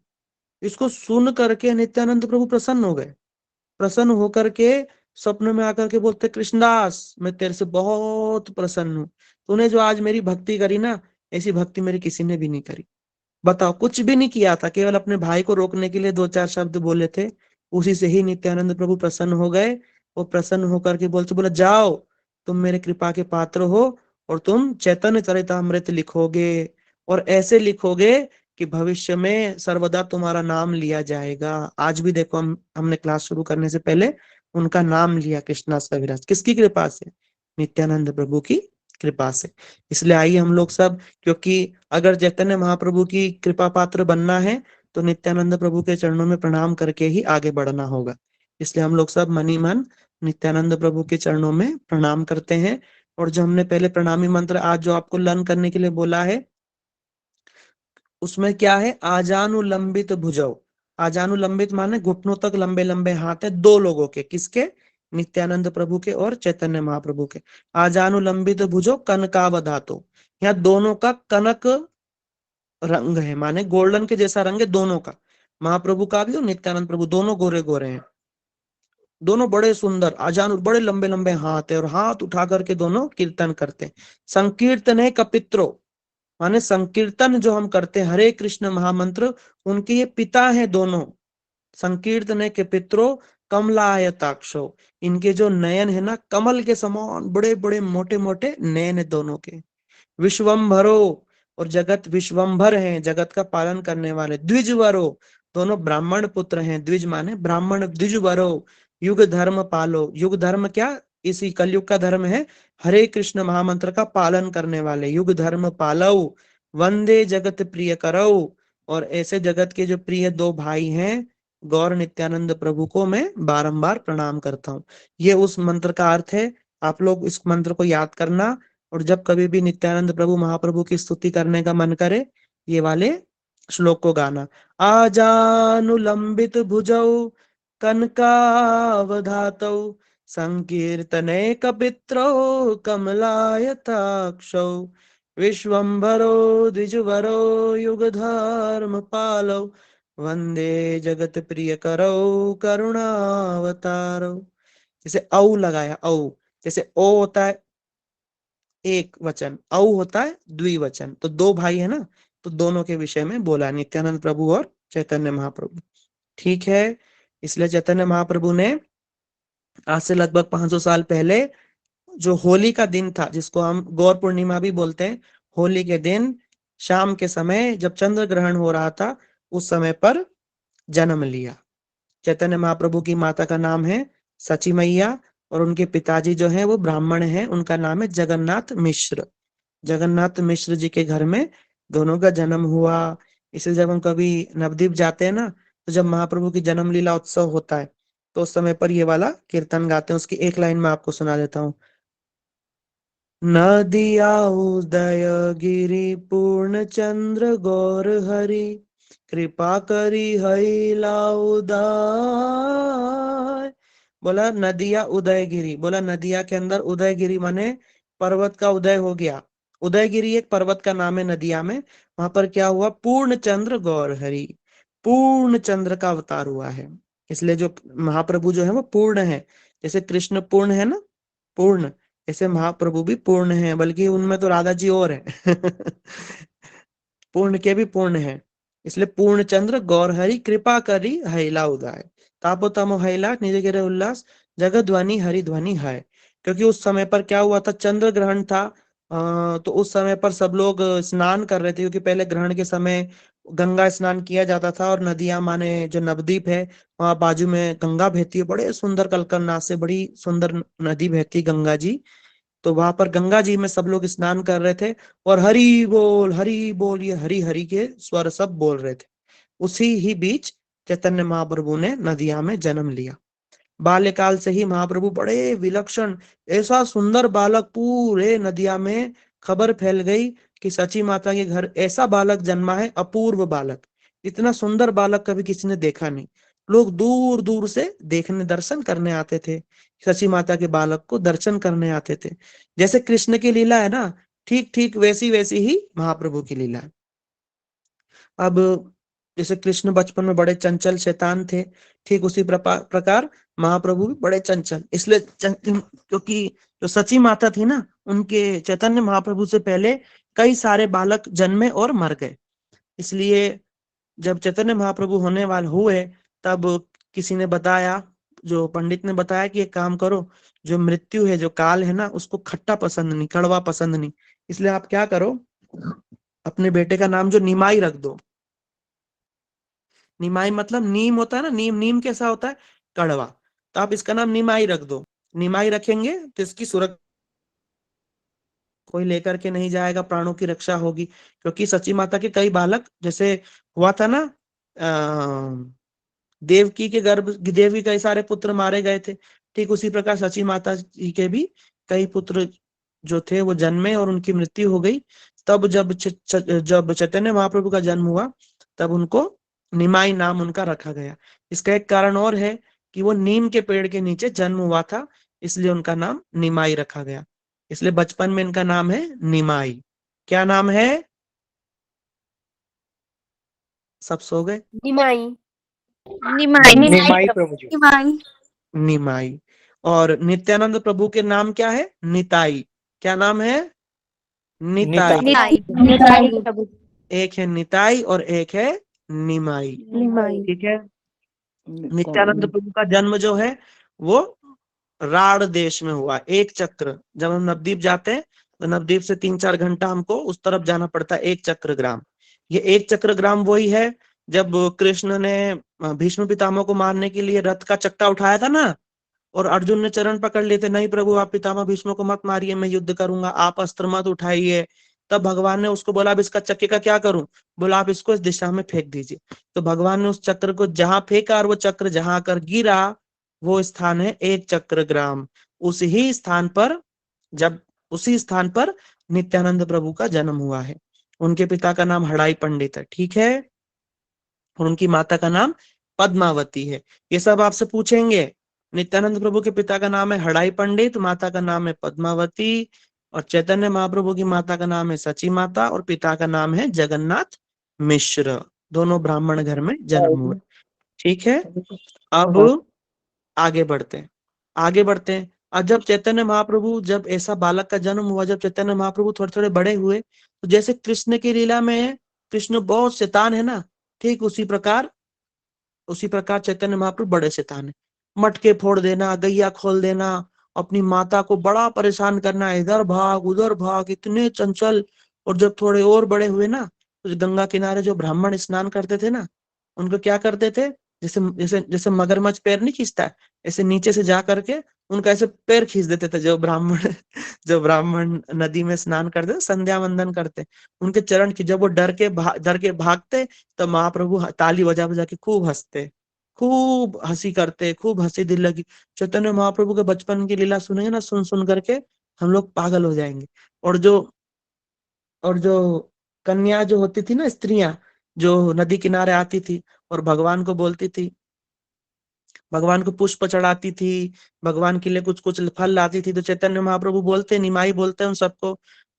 इसको सुन करके नित्यानंद प्रभु प्रसन्न हो गए। प्रसन्न होकर के स्वप्न में आकर के बोलते, कृष्णदास मैं तेरे से बहुत प्रसन्न हूँ। तूने जो आज मेरी भक्ति करी ना, ऐसी भक्ति मेरी किसी ने भी नहीं करी। बताओ, कुछ भी नहीं किया था, केवल अपने भाई को रोकने के लिए दो चार शब्द बोले थे, उसी से ही नित्यानंद प्रभु प्रसन्न हो गए। वो प्रसन्न होकर के बोला, जाओ तुम मेरे कृपा के पात्र हो और तुम चैतन्य चरितामृत लिखोगे, और ऐसे लिखोगे कि भविष्य में सर्वदा तुम्हारा नाम लिया जाएगा। आज भी देखो, हमने क्लास शुरू करने से पहले उनका नाम लिया, कृष्णदास कविराज। किसकी कृपा से? नित्यानंद प्रभु की कृपा से। इसलिए आइए हम लोग सब, क्योंकि अगर चैतन्य महाप्रभु की कृपा पात्र बनना है तो नित्यानंद प्रभु के चरणों में प्रणाम करके ही आगे बढ़ना होगा। इसलिए हम लोग सब मनी मन नित्यानंद प्रभु के चरणों में प्रणाम करते हैं। और जो हमने पहले प्रणामी मंत्र आज जो आपको लर्न करने के लिए बोला है, उसमें क्या है, आजानुलंबित भुजौ। आजानुलंबित माने घुटनों तक लंबे लंबे हाथ है दो लोगों के, किसके, नित्यानंद प्रभु के और चैतन्य महाप्रभु के। आजानुलंबित भुजौ कनकावधातो, यहाँ दोनों का कनक रंग है, माने गोल्डन के जैसा रंग है दोनों का, महाप्रभु का भी और नित्यानंद प्रभु, दोनों गोरे गोरे हैं, दोनों बड़े सुंदर, आजानु बड़े लंबे लंबे हाथ है और हाथ उठा करके दोनों कीर्तन करते हैं। संकीर्तन है कपित्रो, माने संकीर्तन जो हम करते हैं हरे कृष्ण महामंत्र, उनके ये पिता हैं दोनों। संकीर्तन के पित्रो कमलायताक्षो, इनके जो नयन है ना कमल के समान बड़े बड़े मोटे मोटे नयन है दोनों के। विश्वम्भरो, और जगत विश्वम्भर हैं, जगत का पालन करने वाले। द्विजवरो, दोनों ब्राह्मण पुत्र हैं, द्विज माने ब्राह्मण, द्विजवरो युग धर्म पालो। युग धर्म क्या, इसी कलयुग का धर्म है हरे कृष्ण महामंत्र का पालन करने वाले, युग धर्म पालो। वंदे जगत प्रिय करो, और ऐसे जगत के जो प्रिय दो भाई हैं गौर नित्यानंद प्रभु को मैं बारंबार प्रणाम करता हूँ। ये उस मंत्र का अर्थ है, आप लोग इस मंत्र को याद करना, और जब कभी भी नित्यानंद प्रभु महाप्रभु की स्तुति करने का मन करे ये वाले श्लोक को गाना। आजानुलंबित भुजौ कनकावधातौ संकीर्तने कपित्रौ कमलायताक्षौ विश्वम्भरो द्विजवरो युगधर्म पालौ वंदे जगत प्रिय करो करुणावतारो। जैसे औ लगाया, औ जैसे ओ होता है एक वचन, औ होता है द्विवचन, तो दो भाई है ना, तो दोनों के विषय में बोला नित्यानंद प्रभु और चैतन्य महाप्रभु। ठीक है, इसलिए चैतन्य महाप्रभु ने आज से लगभग 500 साल पहले जो होली का दिन था, जिसको हम गौर पूर्णिमा भी बोलते हैं, होली के दिन शाम के समय जब चंद्र ग्रहण हो रहा था उस समय पर जन्म लिया। चैतन्य महाप्रभु की माता का नाम है सची मैया, और उनके पिताजी जो हैं वो ब्राह्मण हैं, उनका नाम है जगन्नाथ मिश्र। जगन्नाथ मिश्र जी के घर में दोनों का जन्म हुआ। इसलिए जब हम कभी नवद्वीप जाते हैं ना, तो जब महाप्रभु की जन्म लीला उत्सव होता है तो उस समय पर ये वाला कीर्तन गाते हैं। उसकी एक लाइन में आपको सुना देता हूँ। नदिया उदय गिरी पूर्ण चंद्र गौर हरि कृपा करी हैला उदय। बोला नदिया उदयगिरी, बोला नदिया के अंदर उदयगिरी माने पर्वत का उदय हो गया। उदयगिरी एक पर्वत का नाम है नदिया में। वहां पर क्या हुआ, पूर्ण चंद्र गौर हरि, पूर्ण चंद्र का अवतार हुआ है। इसलिए जो महाप्रभु जो है वो पूर्ण है, जैसे कृष्ण पूर्ण है ना, पूर्ण, ऐसे महाप्रभु भी पूर्ण है, बल्कि उनमें तो राधा जी और है पूर्ण के भी पूर्ण है। इसलिए पूर्ण चंद्र गौर हरि कृपा करी हैला उदय तापोतमो हैला निज गिरे उल्लास जगध्वनि हरि ध्वनि है। क्योंकि उस समय पर क्या हुआ था, चंद्र ग्रहण था। तो उस समय पर सब लोग स्नान कर रहे थे, क्योंकि पहले ग्रहण के समय गंगा स्नान किया जाता था, और नदियां माने जो नवद्वीप है वहां बाजू में गंगा बहती है, बड़े सुंदर कलकलनाथ से बड़ी सुंदर नदी बहती गंगा जी। तो वहां पर गंगा जी में सब लोग स्नान कर रहे थे, और हरि बोल ये हरि हरि के स्वर सब बोल रहे थे। उसी ही बीच चैतन्य महाप्रभु ने नदिया में जन्म लिया। बाल्यकाल से ही महाप्रभु बड़े विलक्षण, ऐसा सुंदर बालक, पूरे नदिया में खबर फैल गई कि सची माता के घर ऐसा बालक जन्मा है, अपूर्व बालक, इतना सुंदर बालक कभी किसी ने देखा नहीं। लोग दूर दूर से देखने दर्शन करने आते थे, सची माता के बालक को दर्शन करने आते थे। जैसे कृष्ण की लीला है ना, ठीक ठीक वैसी वैसी ही महाप्रभु की लीला है। अब जैसे कृष्ण बचपन में बड़े चंचल शैतान थे, ठीक उसी प्रकार महाप्रभु भी बड़े चंचल। इसलिए क्योंकि जो सची माता थी ना, उनके चैतन्य महाप्रभु से पहले कई सारे बालक जन्मे और मर गए। इसलिए जब चैतन्य महाप्रभु होने वाले हुए, तब किसी ने बताया, जो पंडित ने बताया कि एक काम करो, जो मृत्यु है, जो काल है ना, उसको खट्टा पसंद नहीं, कड़वा पसंद नहीं, इसलिए आप क्या करो, अपने बेटे का नाम जो निमाई रख दो। निमाई मतलब नीम होता है ना, नीम, नीम कैसा होता है, कड़वा, तो आप इसका नाम निमाई रख दो। निमाई रखेंगे तो इसकी सुरक्षा, कोई लेकर के नहीं जाएगा, प्राणों की रक्षा होगी। क्योंकि सची माता के कई बालक, जैसे हुआ था ना देवकी के गर्भ देवी कई सारे पुत्र मारे गए थे, ठीक उसी प्रकार सची माता जी के भी कई पुत्र जो थे वो जन्मे और उनकी मृत्यु हो गई। तब जब चैतन्य महाप्रभु का जन्म हुआ तब उनको निमाई नाम उनका रखा गया। इसका एक कारण और है कि वो नीम के पेड़ के नीचे जन्म हुआ था, इसलिए उनका नाम निमाई रखा गया। इसलिए बचपन में इनका नाम है निमाई। क्या नाम है? सब सो गए? निमाई निमाई निमाई प्रभु जी। निमाई निमाई। और नित्यानंद प्रभु के नाम क्या है? निताई। क्या नाम है? निताई। निताई निताई प्रभु एक है निताई और एक है निमाई। निमाई ठीक है। नित्यानंद प्रभु का जन्म जो है वो राढ़ देश में हुआ। एक चक्र, जब हम नवद्वीप जाते हैं तो नवद्वीप से 3-4 घंटा हमको उस तरफ जाना पड़ता है। एक चक्र ग्राम, ये एक चक्र ग्राम वही है जब कृष्ण ने भीष्म पितामह को मारने के लिए रथ का चक्का उठाया था ना, और अर्जुन ने चरण पकड़ लिए थे, नहीं प्रभु आप पितामह भीष्म को मत मारिए, मैं युद्ध करूंगा, आप अस्त्र मत उठाइए। तब भगवान ने उसको बोला अब इसका चक्के का क्या करूं? बोला आप इसको इस दिशा में फेंक दीजिए। तो भगवान ने उस चक्र को जहां फेंका और वो चक्र जहां आकर गिरा वो स्थान है एक चक्र ग्राम। उसी स्थान पर नित्यानंद प्रभु का जन्म हुआ है। उनके पिता का नाम हड़ाई पंडित है, ठीक है, और उनकी माता का नाम पद्मावती है। ये सब आपसे पूछेंगे। नित्यानंद प्रभु के पिता का नाम है हड़ाई पंडित, माता का नाम है पद्मावती, और चैतन्य महाप्रभु की माता का नाम है सची माता, और पिता का नाम है जगन्नाथ मिश्र। दोनों ब्राह्मण घर में जन्म हुए। ठीक है, अब आगे बढ़ते हैं। और जब चैतन्य महाप्रभु, जब ऐसा बालक का जन्म हुआ, जब चैतन्य महाप्रभु थोड़े थोड़े बड़े हुए, तो जैसे कृष्ण की लीला में कृष्ण बहुत शैतान है ना, ठीक उसी प्रकार चैतन्य महाप्रभु बड़े शैतान है। मटके फोड़ देना, गैया खोल देना, अपनी माता को बड़ा परेशान करना, इधर भाग उधर भाग, इतने चंचल। और जब थोड़े और बड़े हुए ना, तो गंगा किनारे जो ब्राह्मण स्नान करते थे ना, उनको क्या करते थे, जैसे जैसे जैसे मगरमच्छ पैर नहीं खींचता है, ऐसे नीचे से जा करके उनका ऐसे पैर खींच देते थे। जो ब्राह्मण नदी में स्नान करते, संध्या वंदन करते, उनके चरण की जब वो डर के भागते, तो महाप्रभु ताली बजा बजा के खूब हंसते, खूब हंसी करते, खूब हंसी दिल लगी। चैतन्य महाप्रभु के बचपन की लीला सुनेंगे ना, सुन सुन करके हम लोग पागल हो जाएंगे। और जो कन्या जो होती थी ना, स्त्रियां जो नदी किनारे आती थी और भगवान को बोलती थी, भगवान को पुष्प चढ़ाती थी, भगवान के लिए कुछ कुछ फल लाती थी, तो चैतन्य महाप्रभु बोलते, निमाई बोलते हैं उन सबको,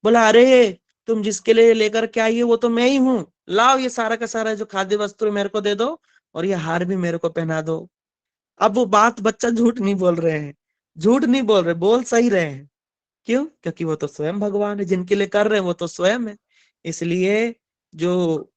बोला अरे तुम जिसके लिए लेकर के आई हो वो तो मैं ही हूँ, लाओ ये सारा का सारा जो खाद्य वस्त्र मेरे को दे दो और ये हार भी मेरे को पहना दो। अब वो बात बच्चा झूठ नहीं बोल रहे हैं, झूठ नहीं बोल रहे, बोल सही रहे हैं। क्यों? क्योंकि वो तो स्वयं भगवान है, जिनके लिए कर रहे हैं वो तो स्वयं है। इसलिए जो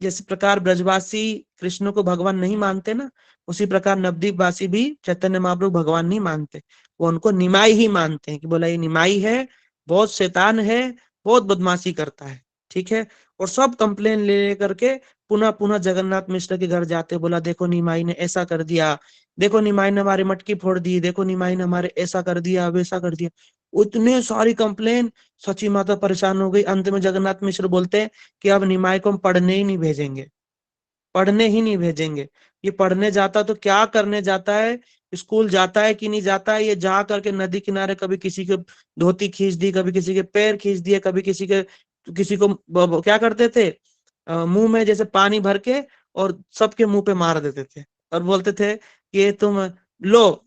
जिस प्रकार ब्रजवासी कृष्ण को भगवान नहीं मानते ना, उसी प्रकार नवद्वीप वासी भी चैतन्य महाप्रभु भगवान नहीं मानते, वो उनको निमाई ही मानते हैं कि बोला ये निमाई है, बहुत शैतान है, बहुत बदमाशी करता है। ठीक है, और सब कंप्लेन ले करके पुनः पुनः जगन्नाथ मिश्र के घर जाते, बोला देखो निमाई ने ऐसा कर दिया, देखो निमाई ने हमारी मटकी फोड़ दी, देखो निमाई ने हमारे ऐसा कर दिया वैसा कर दिया, उतने सारी कंप्लेन। सची माता परेशान हो गई। अंत में जगन्नाथ मिश्र बोलते हैं कि अब निमाई को हम पढ़ने ही नहीं भेजेंगे, पढ़ने ही नहीं भेजेंगे। ये पढ़ने जाता तो क्या करने जाता है, स्कूल जाता है कि नहीं जाता है, ये जा करके नदी किनारे कभी किसी के धोती खींच दी, कभी किसी के पैर खींच दिए, कभी किसी को क्या करते थे, मुंह में जैसे पानी भर के और सबके मुंह पे मार देते थे और बोलते थे कि तुम लो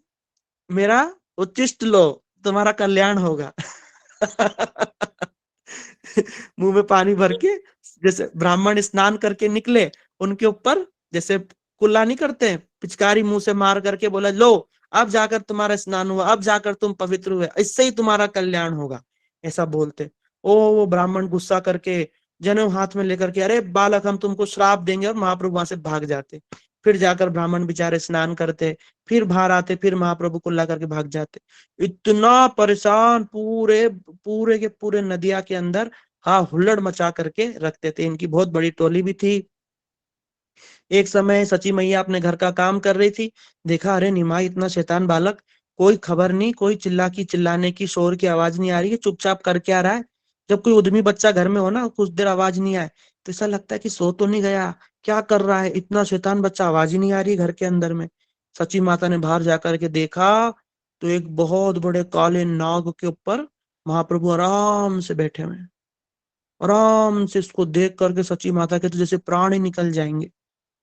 मेरा उच्चिष्ट लो, तुम्हारा कल्याण होगा। मुंह में पानी भर के, जैसे ब्राह्मण स्नान करके निकले, उनके ऊपर जैसे कुल्ला नहीं करते, पिचकारी मुंह से मार करके बोला लो अब जाकर तुम्हारा स्नान हुआ, अब जाकर तुम पवित्र हुए, इससे ही तुम्हारा कल्याण होगा, ऐसा बोलते। वो ब्राह्मण गुस्सा करके जनेऊ हाथ में लेकर के, अरे बालक हम तुमको श्राप देंगे, और महाप्रभु वहां से भाग जाते। फिर जाकर ब्राह्मण बेचारे स्नान करते, फिर बाहर आते, फिर महाप्रभु कुल्ला करके भाग जाते। इतना परेशान, पूरे पूरे के पूरे नदिया के अंदर हुल्लड़ मचा करके रखते थे। इनकी बहुत बड़ी टोली भी थी। एक समय सची मैया अपने घर का काम कर रही थी, देखा अरे निमाई इतना शैतान बालक, कोई खबर नहीं, कोई चिल्लाने की शोर की आवाज नहीं आ रही है, चुपचाप कर क्या रहा है। जब कोई उद्यमी बच्चा घर में हो ना, कुछ देर आवाज नहीं आए, तो ऐसा लगता है कि सो तो नहीं गया, क्या कर रहा है, इतना शैतान बच्चा, आवाज ही नहीं आ रही घर के अंदर में। सची माता ने बाहर जाकर के देखा तो एक बहुत बड़े काले नाग के ऊपर महाप्रभु आराम से बैठे हुए हैं। आराम से इसको देख करके सची माता के तो जैसे प्राण ही निकल जाएंगे।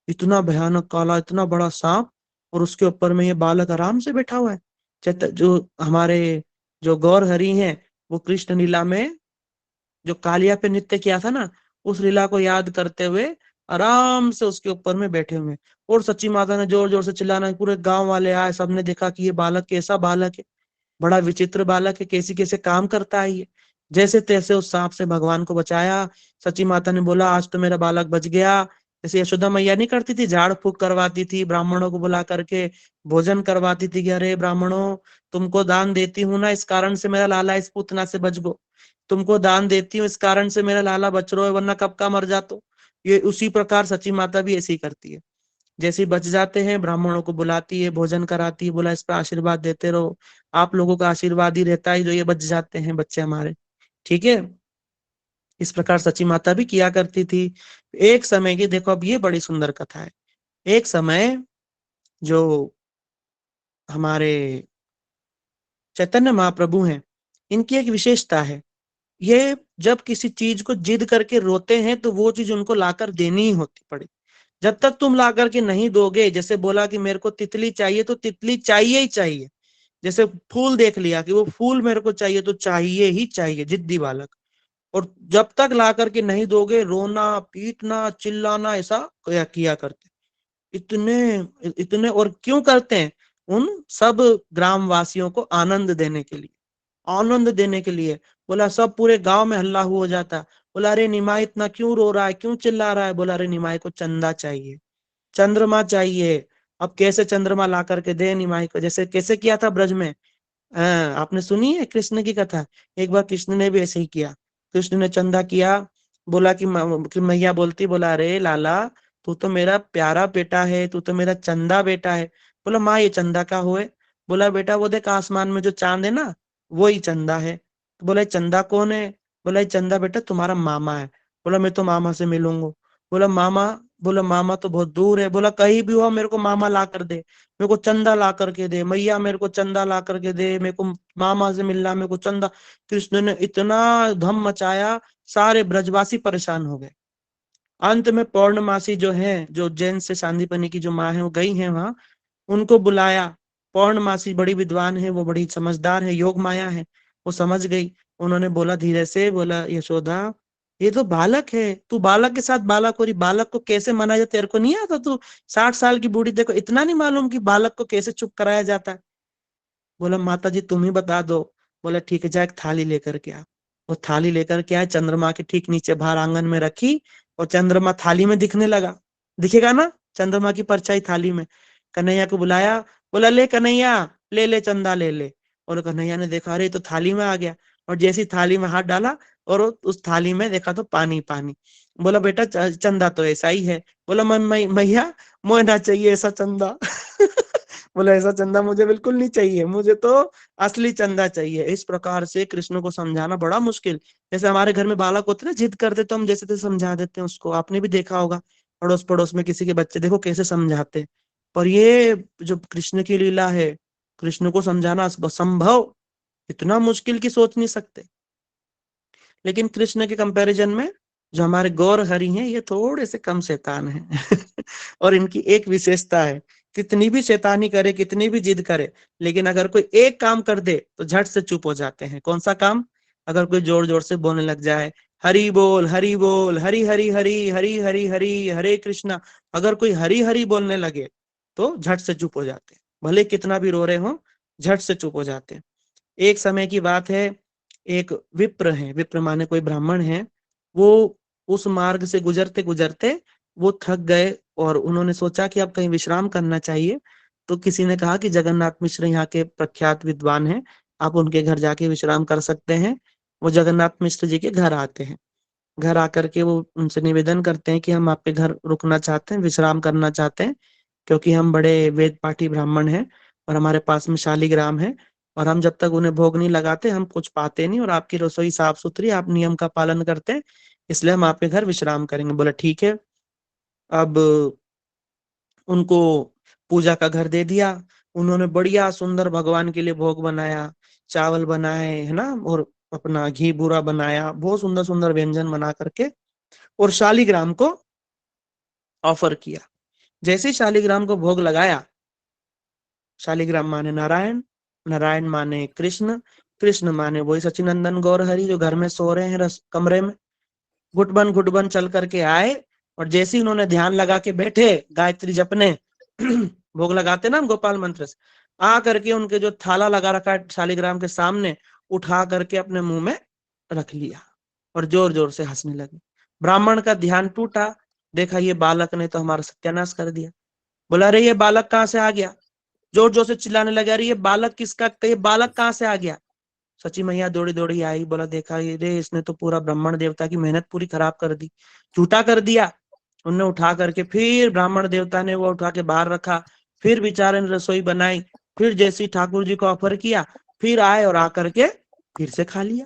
इतना भयानक काला, इतना बड़ा सांप, और उसके ऊपर में ये बालक आराम से बैठा हुआ है। जो हमारे जो गौर हरि हैं, वो कृष्ण लीला में जो कालिया पे नृत्य किया था ना, उस लीला को याद करते हुए आराम से उसके ऊपर में बैठे हुए हैं। और सच्ची माता ने जोर जोर से चिल्लाना, पूरे गांव वाले आए, सबने देखा कि ये बालक कैसा बालक है, बड़ा विचित्र बालक है, कैसे कैसे काम करता है ये। जैसे तैसे उस सांप से भगवान को बचाया। सची माता ने बोला आज तो मेरा बालक बच गया। जैसे यशोदा मैया नहीं करती थी, झाड़ फूक करवाती थी, ब्राह्मणों को बुला करके भोजन करवाती थी कि अरे ब्राह्मणों, तुमको दान देती हूँ ना, इस कारण से मेरा लाला इस पूतना से बच गो, तुमको दान देती हूँ इस कारण से मेरा लाला बच रो है, वरना कब का मर जातो। ये उसी प्रकार सची माता भी ऐसी करती है। जैसे ही बच जाते हैं, ब्राह्मणों को बुलाती है, भोजन कराती है, बोला इस पर आशीर्वाद देते रहो, आप लोगों का आशीर्वाद ही रहता है जो ये बच जाते हैं बच्चे हमारे। ठीक है, इस प्रकार सची माता भी किया करती थी। एक समय की देखो, अब ये बड़ी सुंदर कथा है। एक समय जो हमारे चैतन्य महाप्रभु हैं, इनकी एक विशेषता है, ये जब किसी चीज को जिद करके रोते हैं तो वो चीज उनको लाकर देनी ही होती पड़े। जब तक तुम ला करके नहीं दोगे, जैसे बोला कि मेरे को तितली चाहिए तो तितली चाहिए ही चाहिए, जैसे फूल देख लिया कि वो फूल मेरे को चाहिए तो चाहिए ही चाहिए, जिद्दी बालक। और जब तक ला करके नहीं दोगे, रोना पीटना चिल्लाना ऐसा किया करते। इतने इतने, और क्यों करते हैं? उन सब ग्रामवासियों को आनंद देने के लिए, आनंद देने के लिए। बोला सब पूरे गांव में हल्ला हो जाता। बोला अरे निमाई इतना क्यों रो रहा है, क्यों चिल्ला रहा है? बोला अरे निमाई को चंदा चाहिए, चंद्रमा चाहिए। अब कैसे चंद्रमा ला करके दे निमाई को? जैसे कैसे किया था ब्रज में, आपने सुनी है कृष्ण की कथा? एक बार कृष्ण ने भी ऐसे ही किया। कृष्ण ने चंदा किया, बोला कि मैया बोलती, बोला अरे लाला, तू तो मेरा प्यारा बेटा है, तू तो मेरा चंदा बेटा है। बोला माँ ये चंदा का हुए? बोला बेटा वो देख आसमान में जो चांद है ना, वो ही चंदा है। तो बोला ये चंदा कौन है? बोला ये चंदा बेटा तुम्हारा मामा है। बोला मैं तो मामा से मिलूंगा। बोला मामा, बोला मामा तो बहुत दूर है। बोला कहीं भी हो मेरे को मामा ला कर दे, मेरे को चंदा ला करके दे, मैया मेरे को चंदा ला करके दे, मेरे को मामा से मिलना, मेरे को चंदा। कृष्ण ने इतना धम मचाया, सारे ब्रजवासी परेशान हो गए। अंत में पौर्णमासी जो है, जो जैन से सांदीपनी की जो माँ है, वो गई है वहां, उनको बुलाया। पौर्णमासी बड़ी विद्वान है, वो बड़ी समझदार है, योग माया है, वो समझ गई। उन्होंने बोला धीरे से, बोला यशोदा ये तो बालक है, तू बालक के साथ बालक हो रही, बालक को कैसे मनाया जाए? तेरे को नहीं आता? तू 60 साल की बूढ़ी, देखो इतना नहीं मालूम कि बालक को कैसे चुप कराया जाता है? बोला माता जी तुम ही बता दो। बोला ठीक है, जा एक थाली लेकर के आ। वो थाली लेकर के आए, चंद्रमा के ठीक नीचे बाहर आंगन में रखी, और चंद्रमा थाली में दिखने लगा। दिखेगा ना चंद्रमा की परछाई थाली में। कन्हैया को बुलाया, बोला ले कन्हैया, ले ले चंदा ले ले। और कन्हैया ने देखा अरे तो थाली में आ गया, और जैसी थाली में हाथ डाला और उस थाली में देखा तो पानी पानी। बोला बेटा चंदा तो ऐसा ही है। बोला मैया मोह ना चाहिए ऐसा चंदा। बोला ऐसा चंदा मुझे बिल्कुल नहीं चाहिए, मुझे तो असली चंदा चाहिए। इस प्रकार से कृष्ण को समझाना बड़ा मुश्किल। जैसे हमारे घर में बालक होते ना, जिद करते तो हम जैसे तैसे समझा देते हैं उसको, आपने भी देखा होगा पड़ोस पड़ोस में किसी के बच्चे देखो कैसे समझाते हैं। पर ये जो कृष्ण की लीला है, कृष्ण को समझाना असंभव, इतना मुश्किल की सोच नहीं सकते। लेकिन कृष्ण के कंपैरिजन में जो हमारे गौर हरि हैं, ये थोड़े से कम शैतान हैं। और इनकी एक विशेषता है, कितनी भी शैतानी करे, कितनी भी जिद करे, लेकिन अगर कोई एक काम कर दे तो झट से चुप हो जाते हैं। कौन सा काम? अगर कोई जोर जोर से बोलने लग जाए, हरि बोल हरि बोल, हरि हरि हरि हरि हरि हरि हरे कृष्णा, अगर कोई हरि हरि बोलने लगे तो झट से चुप हो जाते हैं, भले कितना भी रो रहे हो, झट से चुप हो जाते हैं। एक समय की बात है, एक विप्र है, विप्र माने कोई ब्राह्मण है, वो उस मार्ग से गुजरते गुजरते वो थक गए, और उन्होंने सोचा कि अब कहीं विश्राम करना चाहिए। तो किसी ने कहा कि जगन्नाथ मिश्र यहाँ के प्रख्यात विद्वान हैं, आप उनके घर जाके विश्राम कर सकते हैं। वो जगन्नाथ मिश्र जी के घर आते हैं। घर आकर के वो उनसे निवेदन करते हैं कि हम आपके घर रुकना चाहते हैं, विश्राम करना चाहते हैं, क्योंकि हम बड़े वेद पाठी ब्राह्मण हैं और हमारे पास में शालिग्राम है, और हम जब तक उन्हें भोग नहीं लगाते हम कुछ पाते नहीं, और आपकी रसोई साफ सुथरी, आप नियम का पालन करते हैं, इसलिए हम आपके घर विश्राम करेंगे। बोला ठीक है। अब उनको पूजा का घर दे दिया। उन्होंने बढ़िया सुंदर भगवान के लिए भोग बनाया, चावल बनाए, है ना, और अपना घी बूरा बनाया, बहुत सुंदर सुंदर व्यंजन बना करके और शालिग्राम को ऑफर किया। जैसे ही शालिग्राम को भोग लगाया, शालिग्राम माने नारायण, नारायण माने कृष्ण, कृष्ण माने वही सचिनंदन गौर हरि जो घर में सो रहे हैं कमरे में, घुटबन चल करके आए। और जैसे ही उन्होंने ध्यान लगा के बैठे गायत्री जपने भोग लगाते ना हम गोपाल मंत्र से, आ करके उनके जो थाला लगा रखा है शालिग्राम के सामने, उठा करके अपने मुंह में रख लिया और जोर जोर से हंसने लगे। ब्राह्मण का ध्यान टूटा, देखा ये बालक ने तो हमारा सत्यानाश कर दिया। बोला अरे ये बालक कहाँ से आ गया, जोर जोर से चिल्लाने लगे, अरे ये बालक किसका, ये बालक कहाँ से आ गया। सची मैया दौड़ी दौड़ी आई, बोला देखा ये रे, इसने तो पूरा ब्राह्मण देवता की मेहनत पूरी खराब कर दी, झूठा कर दिया। उनने उठा करके फिर ब्राह्मण देवता ने वो उठा के बाहर रखा, फिर बेचारे ने रसोई बनाई, फिर जैसी ठाकुर जी को ऑफर किया, फिर आए और आकर के फिर से खा लिया।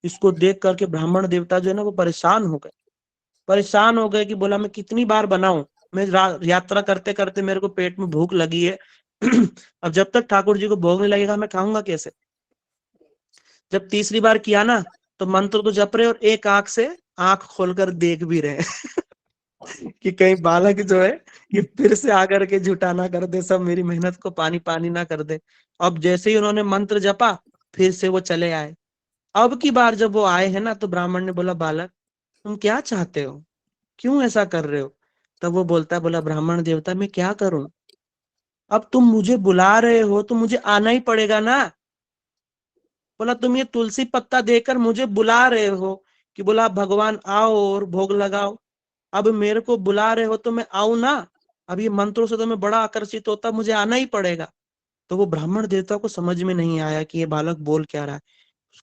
इसको देख करके ब्राह्मण देवता जो है ना वो परेशान हो गए, परेशान हो गए कि बोला मैं कितनी बार बनाऊं, मैं यात्रा करते करते मेरे को पेट में भूख लगी है अब जब तक ठाकुर जी को भोग नहीं लगेगा मैं खाऊंगा कैसे। जब तीसरी बार किया ना तो मंत्र तो जप रहे और एक आंख से आंख खोलकर देख भी रहे कि कहीं बालक जो है ये फिर से आकर के झूठा ना कर दे, सब मेरी मेहनत को पानी पानी ना कर दे। अब जैसे ही उन्होंने मंत्र जपा फिर से वो चले आए। अब की बार जब वो आए हैं ना तो ब्राह्मण ने बोला बालक तुम क्या चाहते हो, क्यों ऐसा कर रहे हो। तब वो बोलता है, बोला ब्राह्मण देवता मैं क्या करूं, अब तुम मुझे बुला रहे हो तो मुझे आना ही पड़ेगा ना। बोला तुम ये तुलसी पत्ता देकर मुझे बुला रहे हो कि बोला भगवान आओ और भोग लगाओ, अब मेरे को बुला रहे हो तो मैं आऊं ना, अब ये मंत्रों से तो मैं बड़ा आकर्षित होता, मुझे आना ही पड़ेगा। तो वो ब्राह्मण देवता को समझ में नहीं आया कि ये बालक बोल क्या रहा है।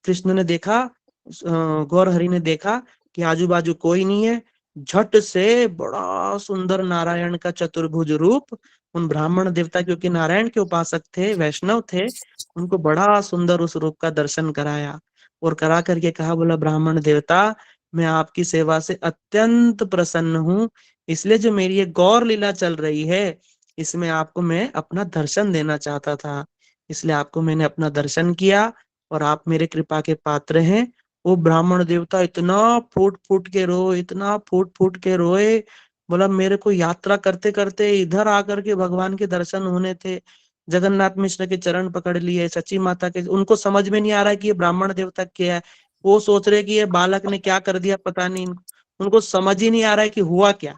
कृष्ण ने देखा, गौर हरि ने देखा कि आजू बाजू कोई नहीं है, झट से बड़ा सुंदर नारायण का चतुर्भुज रूप उन ब्राह्मण देवता, क्योंकि नारायण के उपासक थे, वैष्णव थे, उनको बड़ा सुंदर उस रूप का दर्शन कराया और करा करके कहा, बोला ब्राह्मण देवता मैं आपकी सेवा से अत्यंत प्रसन्न हूँ, इसलिए जो मेरी ये गौर लीला चल रही है इसमें आपको मैं अपना दर्शन देना चाहता था, इसलिए आपको मैंने अपना दर्शन किया और आप मेरे कृपा के पात्र हैं। वो ब्राह्मण देवता इतना फूट फूट के रोए, इतना फूट फूट के रोए, बोला मेरे को यात्रा करते करते इधर आकर के भगवान के दर्शन होने थे, जगन्नाथ मिश्र के चरण पकड़ लिए, सची माता के, उनको समझ में नहीं आ रहा है कि ये ब्राह्मण देवता क्या है, वो सोच रहे कि ये बालक ने क्या कर दिया पता नहीं, उनको समझ ही नहीं आ रहा है कि हुआ क्या।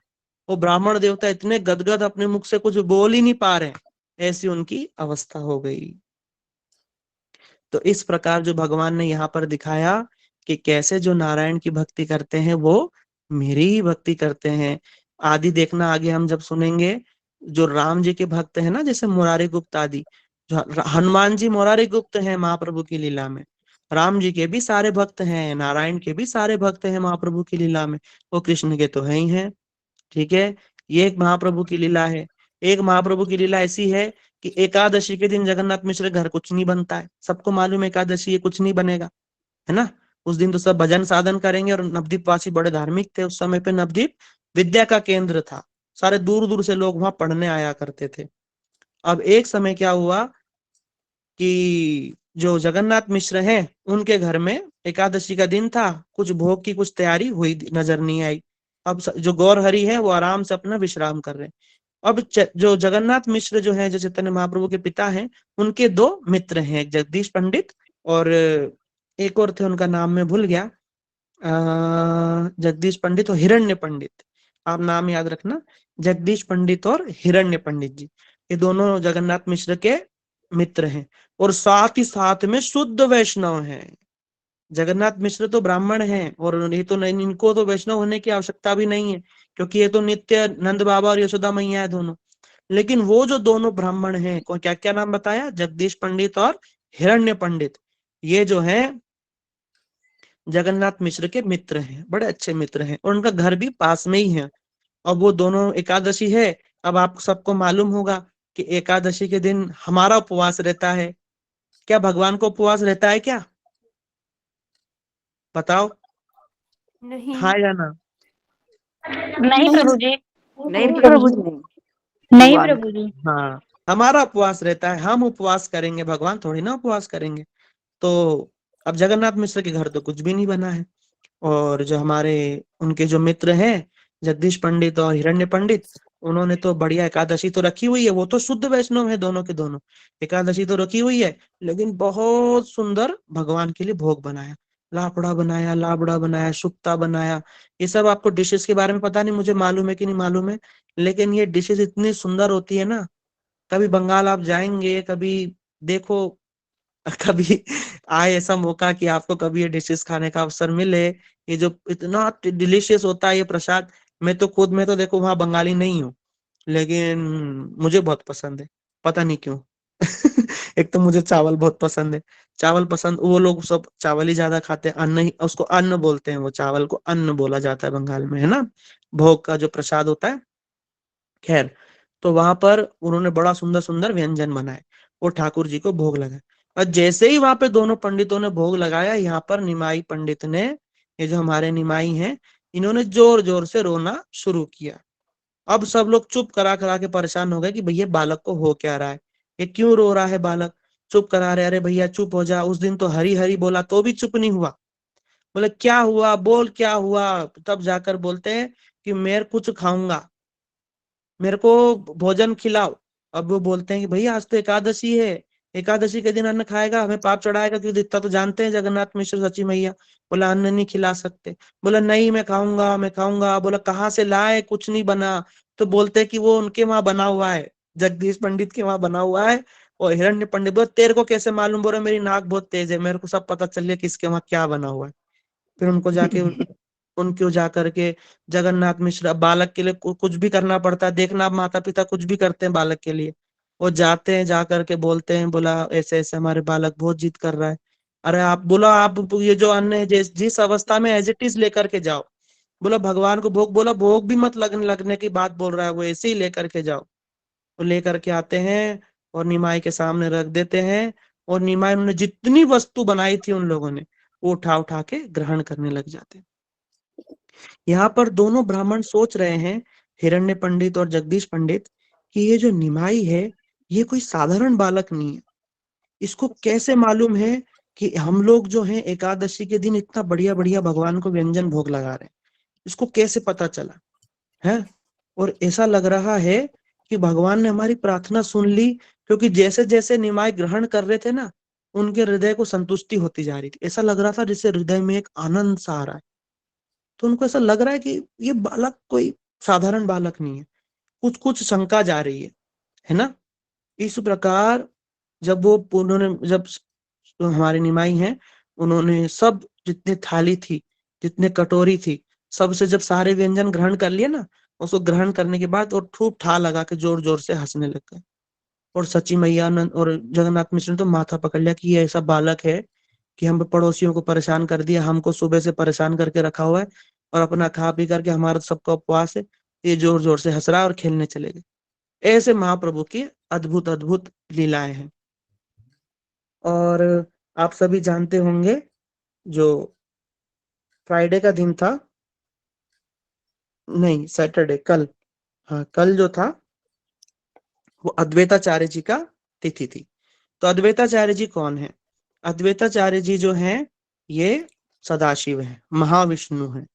वो ब्राह्मण देवता इतने गदगद अपने मुख से कुछ बोल ही नहीं पा रहे, ऐसी उनकी अवस्था हो गई। तो इस प्रकार जो भगवान ने यहाँ पर दिखाया कि कैसे जो नारायण की भक्ति करते हैं वो मेरी ही भक्ति करते हैं। आदि देखना आगे हम जब सुनेंगे, जो राम जी के भक्त हैं ना, जैसे मुरारी गुप्त आदि, जो हनुमान जी मुरारी गुप्त हैं महाप्रभु की लीला में, राम जी के भी सारे भक्त हैं, नारायण के भी सारे भक्त हैं महाप्रभु की लीला में, वो कृष्ण के तो है ही हैं। ठीक है, ये एक महाप्रभु की लीला है। एक महाप्रभु की लीला ऐसी है कि एकादशी के दिन जगन्नाथ मिश्र घर कुछ नहीं बनता है, सबको मालूम है एकादशी है कुछ नहीं बनेगा, है ना। उस दिन तो सब भजन साधन करेंगे और नवद्वीप वासी बड़े धार्मिक थे उस समय पे, नवद्वीप विद्या का केंद्र था, सारे दूर दूर से लोग वहां पढ़ने आया करते थे। अब एक समय क्या हुआ कि जो जगन्नाथ मिश्र हैं उनके घर में एकादशी का दिन था, कुछ भोग की कुछ तैयारी हुई नजर नहीं आई। अब जो गौर हरि है वो आराम से अपना विश्राम कर रहे हैं। अब जो जगन्नाथ मिश्र जो है, जो चैतन्य महाप्रभु के पिता हैं, उनके दो मित्र हैं, एक जगदीश पंडित और एक और थे, उनका नाम मैं भूल गया, जगदीश पंडित और हिरण्य पंडित, आप नाम याद रखना, जगदीश पंडित और हिरण्य पंडित जी, ये दोनों जगन्नाथ मिश्र के मित्र हैं और साथ ही साथ में शुद्ध वैष्णव हैं। जगन्नाथ मिश्र तो ब्राह्मण हैं और ये तो नहीं, इनको तो वैष्णव होने की आवश्यकता भी नहीं है क्योंकि ये तो नित्य नंद बाबा और यशोदा मैया है दोनों। लेकिन वो जो दोनों ब्राह्मण हैं, को क्या क्या नाम बताया, जगदीश पंडित और हिरण्य पंडित, ये जो है जगन्नाथ मिश्र के मित्र हैं, बड़े अच्छे मित्र हैं और उनका घर भी पास में ही है। अब वो दोनों, एकादशी है, अब आप सबको मालूम होगा कि एकादशी के दिन हमारा उपवास रहता है, क्या भगवान को उपवास रहता है क्या, बताओ। नहीं। हाँ या ना? नहीं प्रभु जी, नहीं प्रभु जी, नहीं नहीं भगवान प्रभु जी। हाँ, हमारा उपवास रहता है, हम उपवास करेंगे, भगवान थोड़ी ना उपवास करेंगे। तो अब जगन्नाथ मिश्र के घर तो कुछ भी नहीं बना है। और जो हमारे उनके जो मित्र हैं, जगदीश पंडित और हिरण्य पंडित, उन्होंने तो बढ़िया एकादशी तो रखी हुई है, वो तो शुद्ध वैष्णव है दोनों के दोनों। एकादशी तो रखी हुई है, लेकिन बहुत सुंदर भगवान के लिए भोग बनाया, लापड़ा बनाया, लाबड़ा बनाया, शुक्ता बनाया। ये सब आपको डिशेस के बारे में पता नहीं, मुझे मालूम है कि नहीं मालूम है, लेकिन ये डिशेस इतनी सुंदर होती है ना। कभी बंगाल आप जाएंगे, कभी देखो, कभी आए ऐसा मौका कि आपको कभी ये डिशेस खाने का अवसर मिले, ये जो इतना डिलीशियस होता है ये प्रसाद। मैं तो देखो वहां बंगाली नहीं हूँ, लेकिन मुझे बहुत पसंद है, पता नहीं क्यों। एक तो मुझे चावल बहुत पसंद है, चावल पसंद, वो लोग सब चावल ही ज्यादा खाते हैं, अन्न ही उसको अन्न बोलते हैं, वो चावल को अन्न बोला जाता है बंगाल में, है ना, भोग का जो प्रसाद होता है। खैर, तो वहां पर उन्होंने बड़ा सुंदर सुंदर व्यंजन बनाए, वो ठाकुर जी को भोग लगाए। और जैसे ही वहां पे दोनों पंडितों ने भोग लगाया, यहाँ पर निमाई पंडित ने, ये जो हमारे निमाई हैं, इन्होंने जोर जोर से रोना शुरू किया। अब सब लोग चुप करा करा के परेशान हो गए कि भैया बालक को हो क्या रहा है, ये क्यों रो रहा है बालक। चुप करा रहे, अरे भैया चुप हो जा, उस दिन तो हरी हरी बोला तो भी चुप नहीं हुआ। बोले क्या हुआ, बोल क्या हुआ। तब जाकर बोलते हैं कि मैं कुछ खाऊंगा, मेरे को भोजन खिलाओ। अब वो बोलते हैं कि भैया आज तो एकादशी है, एकादशी के दिन अन्न खाएगा, हमें पाप चढ़ाएगा क्यों, इतना तो जानते हैं जगन्नाथ मिश्र सची मैया। बोला अन्न नहीं खिला सकते। बोला नहीं मैं खाऊंगा, मैं खाऊंगा। बोला कहाँ से लाए, कुछ नहीं बना। तो बोलते हैं कि वो उनके वहां बना हुआ है, जगदीश पंडित के वहां बना हुआ है। और हिरण्य पंडित बोला तेरे को कैसे मालूम। बोला मेरी नाक बहुत तेज है, मेरे को सब पता चल गया किसके वहां क्या बना हुआ है। फिर उनको जा करके जगन्नाथ मिश्र, अब बालक के लिए कुछ भी करना पड़ता है, देखना अब माता पिता कुछ भी करते हैं बालक के लिए। वो जाते हैं, जा करके बोलते हैं, बोला ऐसे ऐसे हमारे बालक बहुत जिद कर रहा है। अरे आप, बोला आप ये जो अन्न है जिस अवस्था में एज इट इज लेकर के जाओ। बोला भगवान को भोग, बोला भोग भी मत लगने लगने की बात बोल रहा है, वो ऐसे ही लेकर के जाओ। वो लेकर के आते हैं और निमाई के सामने रख देते हैं। और निमाई, उन्होंने जितनी वस्तु बनाई थी उन लोगों ने, वो उठा उठा के ग्रहण करने लग जाते हैं। यहाँ पर दोनों ब्राह्मण सोच रहे हैं, हिरण्य पंडित और जगदीश पंडित, कि ये जो निमाई है ये कोई साधारण बालक नहीं है। इसको कैसे मालूम है कि हम लोग जो हैं एकादशी के दिन इतना बढ़िया बढ़िया भगवान को व्यंजन भोग लगा रहे हैं, इसको कैसे पता चला है। और ऐसा लग रहा है कि भगवान ने हमारी प्रार्थना सुन ली, क्योंकि जैसे जैसे निमाई ग्रहण कर रहे थे ना, उनके हृदय को संतुष्टि होती जा रही थी। ऐसा लग रहा था जैसे हृदय में एक आनंद सा आ रहा है। तो उनको ऐसा लग रहा है कि ये बालक कोई साधारण बालक नहीं है, कुछ कुछ शंका जा रही है ना। इस प्रकार जब वो उन्होंने, जब हमारे निमाई हैं, उन्होंने सब जितने थाली थी, जितने कटोरी थी, सबसे जब सारे व्यंजन ग्रहण कर लिए ना, उसको ग्रहण करने के बाद वो खूब ठा लगा के जोर जोर से हंसने लग गए। और सची मैया और जगन्नाथ मिश्र ने तो माथा पकड़ लिया कि ये ऐसा बालक है कि हम पड़ोसियों को परेशान कर दिया, हमको सुबह से परेशान करके रखा हुआ है, और अपना खा पी करके हमारा सबका उपवास है, ये जोर जोर से हंस रहा है और खेलने चले गए। ऐसे महाप्रभु की अद्भुत अद्भुत लीलाएं हैं। और आप सभी जानते होंगे, जो फ्राइडे का दिन था, नहीं सैटरडे, कल, हाँ कल जो था वो अद्वैताचार्य जी का तिथि थी। तो अद्वैताचार्य जी कौन है? अद्वैताचार्य जी जो हैं, ये सदाशिव है, महाविष्णु है।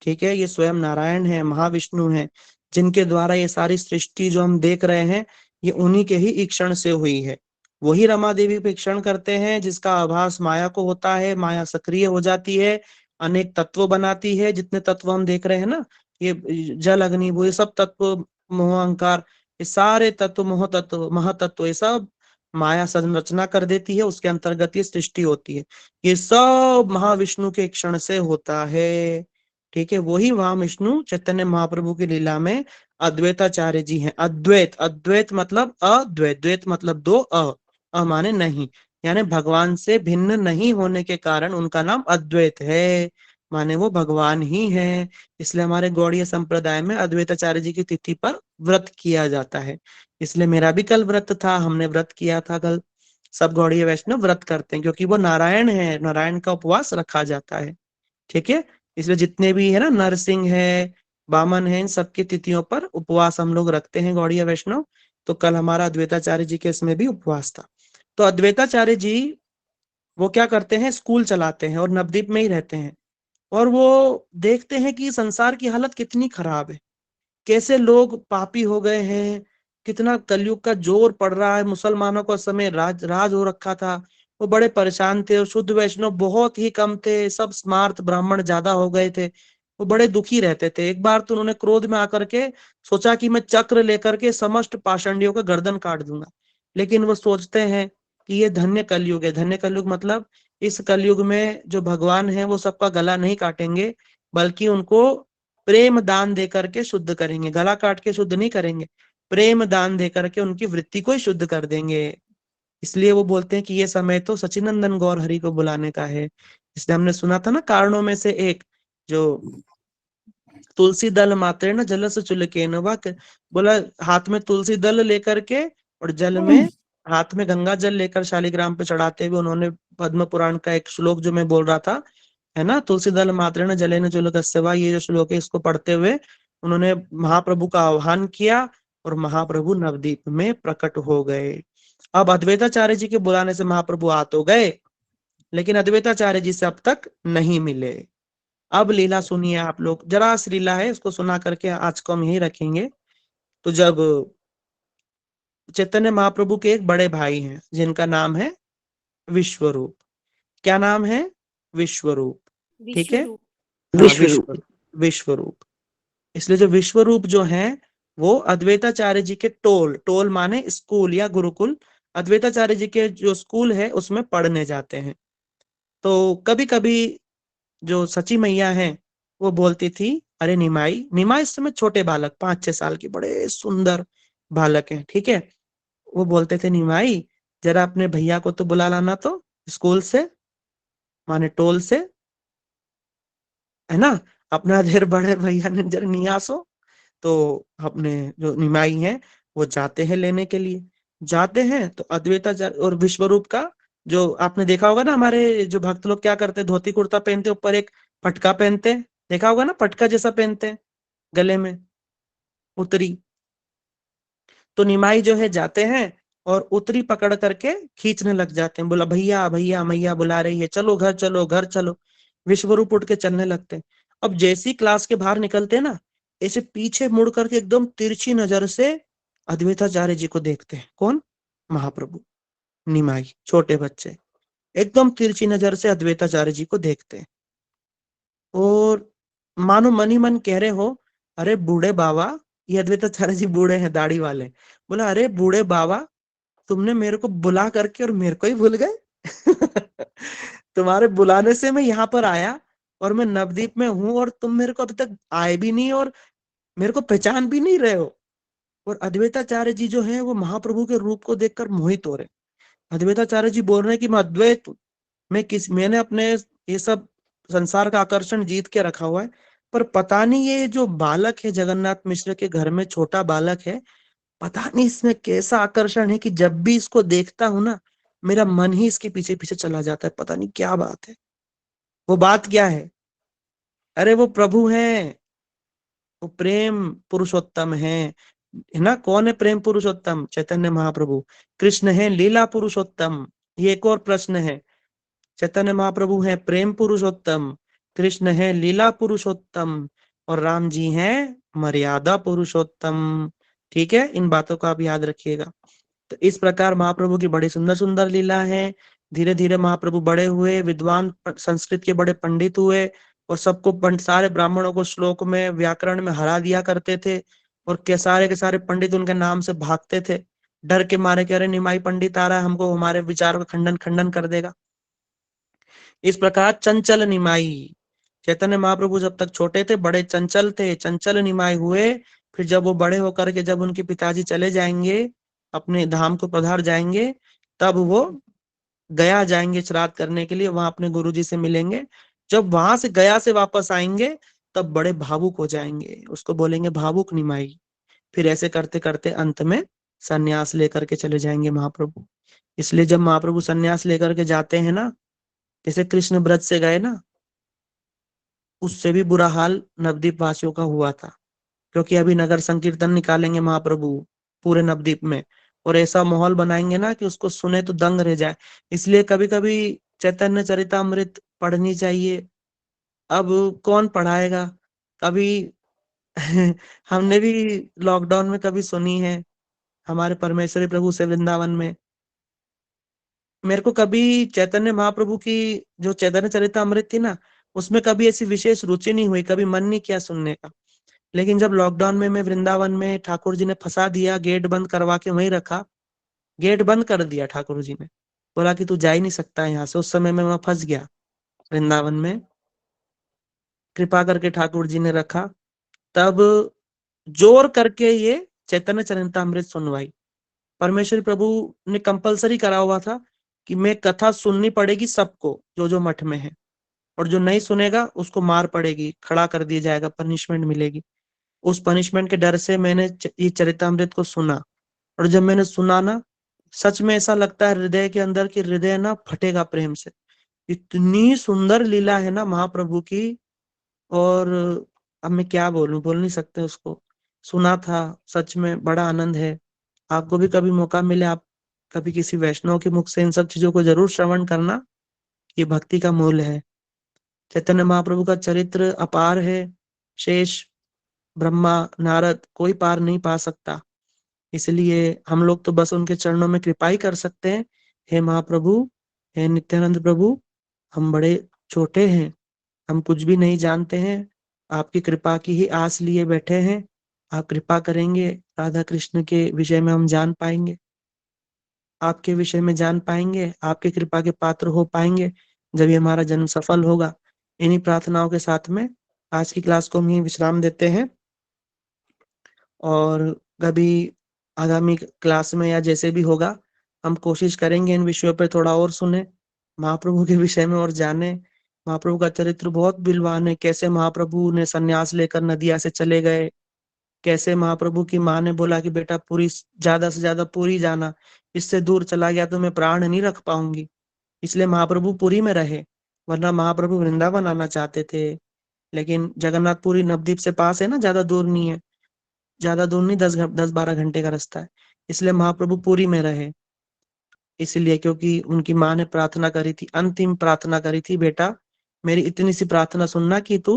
ठीक है, ये स्वयं नारायण है, महाविष्णु है, जिनके द्वारा ये सारी सृष्टि जो हम देख रहे हैं, ये उन्हीं के ही ईक्षण से हुई है। वही रमा देवी पे ईक्षण करते हैं, जिसका आभास माया को होता है, माया सक्रिय हो जाती है, अनेक तत्व बनाती है। जितने तत्व हम देख रहे हैं ना, ये जल अग्नि वो, ये सब तत्व, मोह अहंकार, ये सारे तत्व, मोह तत्व, महातत्व, ये सब माया संरचना कर देती है, उसके अंतर्गत ये सृष्टि होती है। ये सब महाविष्णु के क्षण से होता है। ठीक है, वही महाविष्णु चैतन्य महाप्रभु की लीला में अद्वैताचार्य जी हैं। अद्वैत, अद्वैत मतलब अद्वैत, द्वैत मतलब दो, माने नहीं, यानी भगवान से भिन्न नहीं होने के कारण उनका नाम अद्वैत है, माने वो भगवान ही है। इसलिए हमारे गौड़ीय संप्रदाय में अद्वैताचार्य जी की तिथि पर व्रत किया जाता है। इसलिए मेरा भी कल व्रत था, हमने व्रत किया था कल। सब गौड़ीय वैष्णव व्रत करते हैं, क्योंकि वो नारायण है, नारायण का उपवास रखा जाता है। ठीक है, इसलिए जितने भी है ना, नरसिंह है, बामन है, इन सबकी तिथियों पर उपवास हम लोग रखते हैं गौड़ीय वैष्णव। तो कल हमारा अद्वैताचार्य जी के इसमें भी उपवास था। तो अद्वैताचार्य जी वो क्या करते हैं, स्कूल चलाते हैं और नवद्वीप में ही रहते हैं। और वो देखते हैं कि संसार की हालत कितनी खराब है, कैसे लोग पापी हो गए हैं, कितना कलयुग का जोर पड़ रहा है। मुसलमानों का समय राज राज हो रखा था। वो बड़े परेशान थे और शुद्ध वैष्णव बहुत ही कम थे, सब स्मार्त ब्राह्मण ज्यादा हो गए थे। वो बड़े दुखी रहते थे। एक बार तो उन्होंने क्रोध में आकर के सोचा कि मैं चक्र लेकर के समस्त पाषंडियों का गर्दन काट दूंगा। लेकिन वो सोचते हैं कि ये धन्य कलयुग है। धन्य कलयुग मतलब इस कलयुग में जो भगवान है वो सबका गला नहीं काटेंगे, बल्कि उनको प्रेम दान दे करके शुद्ध करेंगे। गला काट के शुद्ध नहीं करेंगे, प्रेम दान दे करके उनकी वृत्ति को ही शुद्ध कर देंगे। इसलिए वो बोलते हैं कि ये समय तो सचिनंदन गौर हरि को बुलाने का है। इसलिए हमने सुना था ना, कारणों में से एक जो तुलसी दल मात्रेण जलस चुलकेन वाक, बोला हाथ में तुलसी दल लेकर के और जल में, हाथ में गंगा जल लेकर शालिग्राम पे चढ़ाते हुए उन्होंने पद्म पुराण का एक श्लोक जो मैं बोल रहा था, है ना, तुलसी दल मात्रेण जलेन चुलकस्यवा, ये जो श्लोक है इसको पढ़ते हुए उन्होंने महाप्रभु का आह्वान किया और महाप्रभु नवद्वीप में प्रकट हो गए। अब अद्वैताचार्य जी के बुलाने से महाप्रभु आ तो गए, लेकिन अद्वैताचार्य जी से अब तक नहीं मिले। अब लीला सुनिए आप लोग, जरा सी लीला है, उसको सुना करके आज को हम यही रखेंगे। तो जब चैतन्य महाप्रभु के एक बड़े भाई हैं जिनका नाम है विश्वरूप। क्या नाम है? विश्वरूप। ठीक है, विश्वरूप। हाँ विश्व रूप। विश्वरूप। इसलिए जो विश्वरूप जो है वो अद्वैताचार्य जी के टोल, टोल माने स्कूल या गुरुकुल, अद्वैताचार्य जी के जो स्कूल है उसमें पढ़ने जाते हैं। तो कभी कभी जो सची मैया है वो बोलती थी, अरे निमाई, निमाई इस समय छोटे बालक 5-6 साल के बड़े सुंदर बालक हैं, ठीक है। वो बोलते थे, निमाई जरा अपने भैया को तो बुला लाना तो स्कूल से, माने टोल से, है ना, अपना देर बड़े भैया ने जरा नियासो। तो अपने जो निमाई हैं वो जाते हैं लेने के लिए। जाते हैं तो अद्वैताचार्य और विश्वरूप का, जो आपने देखा होगा ना, हमारे जो भक्त लोग क्या करते हैं, धोती कुर्ता पहनते ऊपर एक पटका पहनते हैं, देखा होगा ना, पटका जैसा पहनते हैं गले में, उतरी। तो निमाई जो है जाते हैं और उतरी पकड़ करके खींचने लग जाते हैं, बोला भैया भैया मैया बुला रही है, चलो घर चलो घर चलो। विश्वरूप उठ के चलने लगते हैं। अब जैसी क्लास के बाहर निकलते हैं ना, ऐसे पीछे मुड़ करके एकदम तिरछी नजर से अद्वैताचार्य जी को देखते हैं। कौन? महाप्रभु। निमाई छोटे बच्चे एकदम तिरछी नजर से अद्वैताचार्य जी को देखते हैं और मानो मन ही मन कह रहे हो, अरे बूढ़े बाबा, ये अद्वैताचार्य जी बूढ़े हैं दाढ़ी वाले, बोला अरे बूढ़े बाबा, तुमने मेरे को बुला करके और मेरे को ही भूल गए। तुम्हारे बुलाने से मैं यहाँ पर आया और मैं नवद्वीप में हूँ और तुम मेरे को अभी तक आए भी नहीं और मेरे को पहचान भी नहीं रहे हो। और अद्वैताचार्य जी जो है वो महाप्रभु के रूप को देखकर मोहित हो रहे। अद्वैताचार्य जी बोल रहे हैं कि मैं अद्वैत, मैंने अपने ये सब संसार का आकर्षण जीत के रखा हुआ है, पर पता नहीं ये जो बालक है जगन्नाथ मिश्र के घर में, छोटा बालक है, पता नहीं इसमें कैसा आकर्षण है कि जब भी इसको देखता हूं ना, मेरा मन ही इसके पीछे पीछे चला जाता है। पता नहीं क्या बात है। वो बात क्या है? अरे वो प्रभु हैं, वो प्रेम पुरुषोत्तम है ना। कौन है प्रेम पुरुषोत्तम? चैतन्य महाप्रभु। कृष्ण है लीला पुरुषोत्तम। ये एक और प्रश्न है। चैतन्य महाप्रभु है प्रेम पुरुषोत्तम, कृष्ण है लीला पुरुषोत्तम और राम जी हैं मर्यादा पुरुषोत्तम। ठीक है, इन बातों को आप याद रखिएगा। तो इस प्रकार महाप्रभु की बड़ी सुंदर सुंदर लीला है। धीरे धीरे महाप्रभु बड़े हुए, विद्वान, संस्कृत के बड़े पंडित हुए और सबको सारे ब्राह्मणों को श्लोक में, व्याकरण में हरा दिया करते थे। और के सारे पंडित उनके नाम से भागते थे, डर के मारे, कह रहे निमाई पंडित आ रहा है, हमको हमारे विचारों का खंडन खंडन कर देगा। इस प्रकार चंचल निमाई, चैतन्य महाप्रभु जब तक छोटे थे बड़े चंचल थे, चंचल निमाई हुए। फिर जब वो बड़े होकर के, जब उनके पिताजी चले जाएंगे, अपने धाम को पधार जाएंगे, तब वो गया जाएंगे श्राद्ध करने के लिए, वहां अपने गुरुजी से मिलेंगे। जब वहां से गया से वापस आएंगे तब बड़े भावुक हो जाएंगे, उसको बोलेंगे भावुक निमाई। फिर ऐसे करते करते अंत में सन्यास लेकर के चले जाएंगे महाप्रभु। इसलिए जब महाप्रभु सन्यास लेकर के जाते हैं ना, जैसे कृष्ण ब्रज से गए ना, उससे भी बुरा हाल नवद्वीप वासियों का हुआ था, क्योंकि अभी नगर संकीर्तन निकालेंगे महाप्रभु पूरे नवद्वीप में, और ऐसा माहौल बनाएंगे ना कि उसको सुने तो दंग रह जाए। इसलिए कभी कभी चैतन्य चरितामृत पढ़नी चाहिए। अब कौन पढ़ाएगा? कभी हमने भी लॉकडाउन में कभी सुनी है हमारे परमेश्वरी प्रभु से वृंदावन में। मेरे को कभी चैतन्य महाप्रभु की जो चैतन्य चरितामृत थी ना, उसमें कभी ऐसी विशेष रुचि नहीं हुई, कभी मन नहीं किया सुनने का। लेकिन जब लॉकडाउन में मैं वृंदावन में, ठाकुर जी ने फंसा दिया, गेट बंद करवा के वहीं रखा, गेट बंद कर दिया ठाकुर जी ने, बोला कि तू जा ही नहीं सकता यहाँ से। उस समय में मैं फंस गया वृंदावन में, कृपा करके ठाकुर जी ने रखा। तब जोर करके ये चैतन्य चरितामृत सुनवाई। परमेश्वरी प्रभु ने कंपलसरी करा हुआ था कि मैं कथा सुननी पड़ेगी सबको, जो जो मठ में है, और जो नहीं सुनेगा उसको मार पड़ेगी, खड़ा कर दिया जाएगा, पनिशमेंट मिलेगी। उस पनिशमेंट के डर से मैंने ये चरितामृत को सुना, और जब मैंने सुना ना, सच में ऐसा लगता है हृदय के अंदर कि हृदय ना फटेगा प्रेम से। इतनी सुंदर लीला है ना महाप्रभु की, और अब मैं क्या बोलूं, बोल नहीं सकते उसको। सुना था, सच में बड़ा आनंद है। आपको भी कभी मौका मिले, आप कभी किसी वैष्णव के मुख से इन सब चीजों को जरूर श्रवण करना। ये भक्ति का मूल है। चैतन्य महाप्रभु का चरित्र अपार है, शेष, ब्रह्मा, नारद कोई पार नहीं पा सकता। इसलिए हम लोग तो बस उनके चरणों में कृपा ही कर सकते हैं। हे महाप्रभु, हे नित्यानंद प्रभु, हम बड़े छोटे हैं, हम कुछ भी नहीं जानते हैं, आपकी कृपा की ही आस लिए बैठे हैं। आप कृपा करेंगे, राधा कृष्ण के विषय में हम जान पाएंगे, आपके विषय में जान पाएंगे, आपके कृपा के पात्र हो पाएंगे, जब ये हमारा जन्म सफल होगा। इन्हीं प्रार्थनाओं के साथ में आज की क्लास को हम यहीं विश्राम देते हैं, और कभी आगामी क्लास में या जैसे भी होगा, हम कोशिश करेंगे इन विषयों पर थोड़ा और सुने, महाप्रभु के विषय में और जाने। महाप्रभु का चरित्र बहुत बिलवान है। कैसे महाप्रभु ने सन्यास लेकर नदिया से चले गए, कैसे महाप्रभु की माँ ने बोला कि बेटा पूरी, ज्यादा से ज्यादा पूरी जाना, इससे दूर चला गया तो मैं प्राण नहीं रख पाऊंगी, इसलिए महाप्रभु पुरी में रहे। वरना महाप्रभु वृंदावन आना चाहते थे, लेकिन जगन्नाथपुरी नवद्वीप से पास है ना, ज्यादा दूर नहीं है, ज्यादा दूर नहीं, 10-12 घंटे का रास्ता है। इसलिए महाप्रभु पुरी में रहे, इसलिए क्योंकि उनकी माँ ने प्रार्थना करी थी, अंतिम प्रार्थना करी थी, बेटा मेरी इतनी सी प्रार्थना सुनना कि तू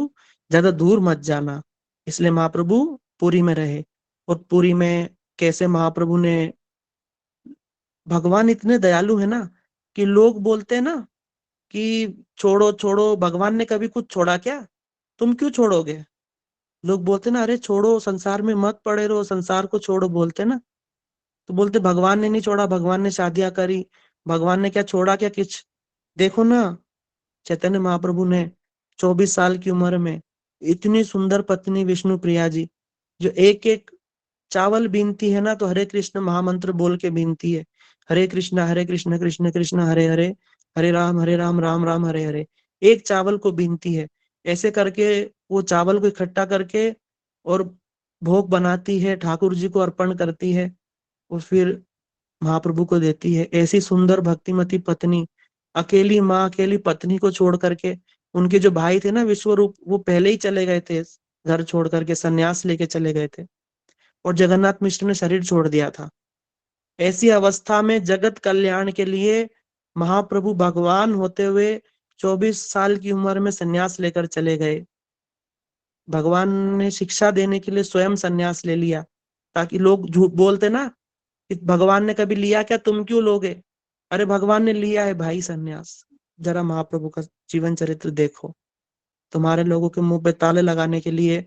ज्यादा दूर मत जाना। इसलिए महाप्रभु पुरी में रहे। और पुरी में कैसे महाप्रभु ने, भगवान इतने दयालु है ना, कि लोग बोलते हैं ना कि छोड़ो छोड़ो, भगवान ने कभी कुछ छोड़ा क्या? तुम क्यों छोड़ोगे? लोग बोलते ना, अरे छोड़ो, संसार में मत पड़े रहो, संसार को छोड़ो, बोलते ना। तो बोलते भगवान ने नहीं छोड़ा, भगवान ने शादियां करी, भगवान ने क्या छोड़ा क्या कुछ? देखो ना, चैतन्य महाप्रभु ने 24 साल की उम्र में इतनी सुंदर पत्नी विष्णु प्रिया जी, जो एक एक चावल बीनती है ना, तो हरे कृष्ण महामंत्र बोल के बीनती है, हरे कृष्ण कृष्ण कृष्ण हरे हरे, हरे राम राम राम हरे हरे, एक चावल को बीनती है। ऐसे करके वो चावल को इकट्ठा करके और भोग बनाती है, ठाकुर जी को अर्पण करती है, और फिर महाप्रभु को देती है। ऐसी सुंदर भक्तिमती पत्नी, अकेली माँ, अकेली पत्नी को छोड़ करके, उनके जो भाई थे ना विश्वरूप, वो पहले ही चले गए थे, घर छोड़ करके सन्यास लेके चले गए थे, और जगन्नाथ मिश्र ने शरीर छोड़ दिया था। ऐसी अवस्था में जगत कल्याण के लिए महाप्रभु भगवान होते हुए 24 साल की उम्र में सन्यास लेकर चले गए। भगवान ने शिक्षा देने के लिए स्वयं सन्यास ले लिया, ताकि लोग झूठ बोलते ना कि भगवान ने कभी लिया क्या, तुम क्यों लोगे? अरे भगवान ने लिया है भाई सन्यास। जरा महाप्रभु का जीवन चरित्र देखो, तुम्हारे लोगों के मुंह पे ताले लगाने के लिए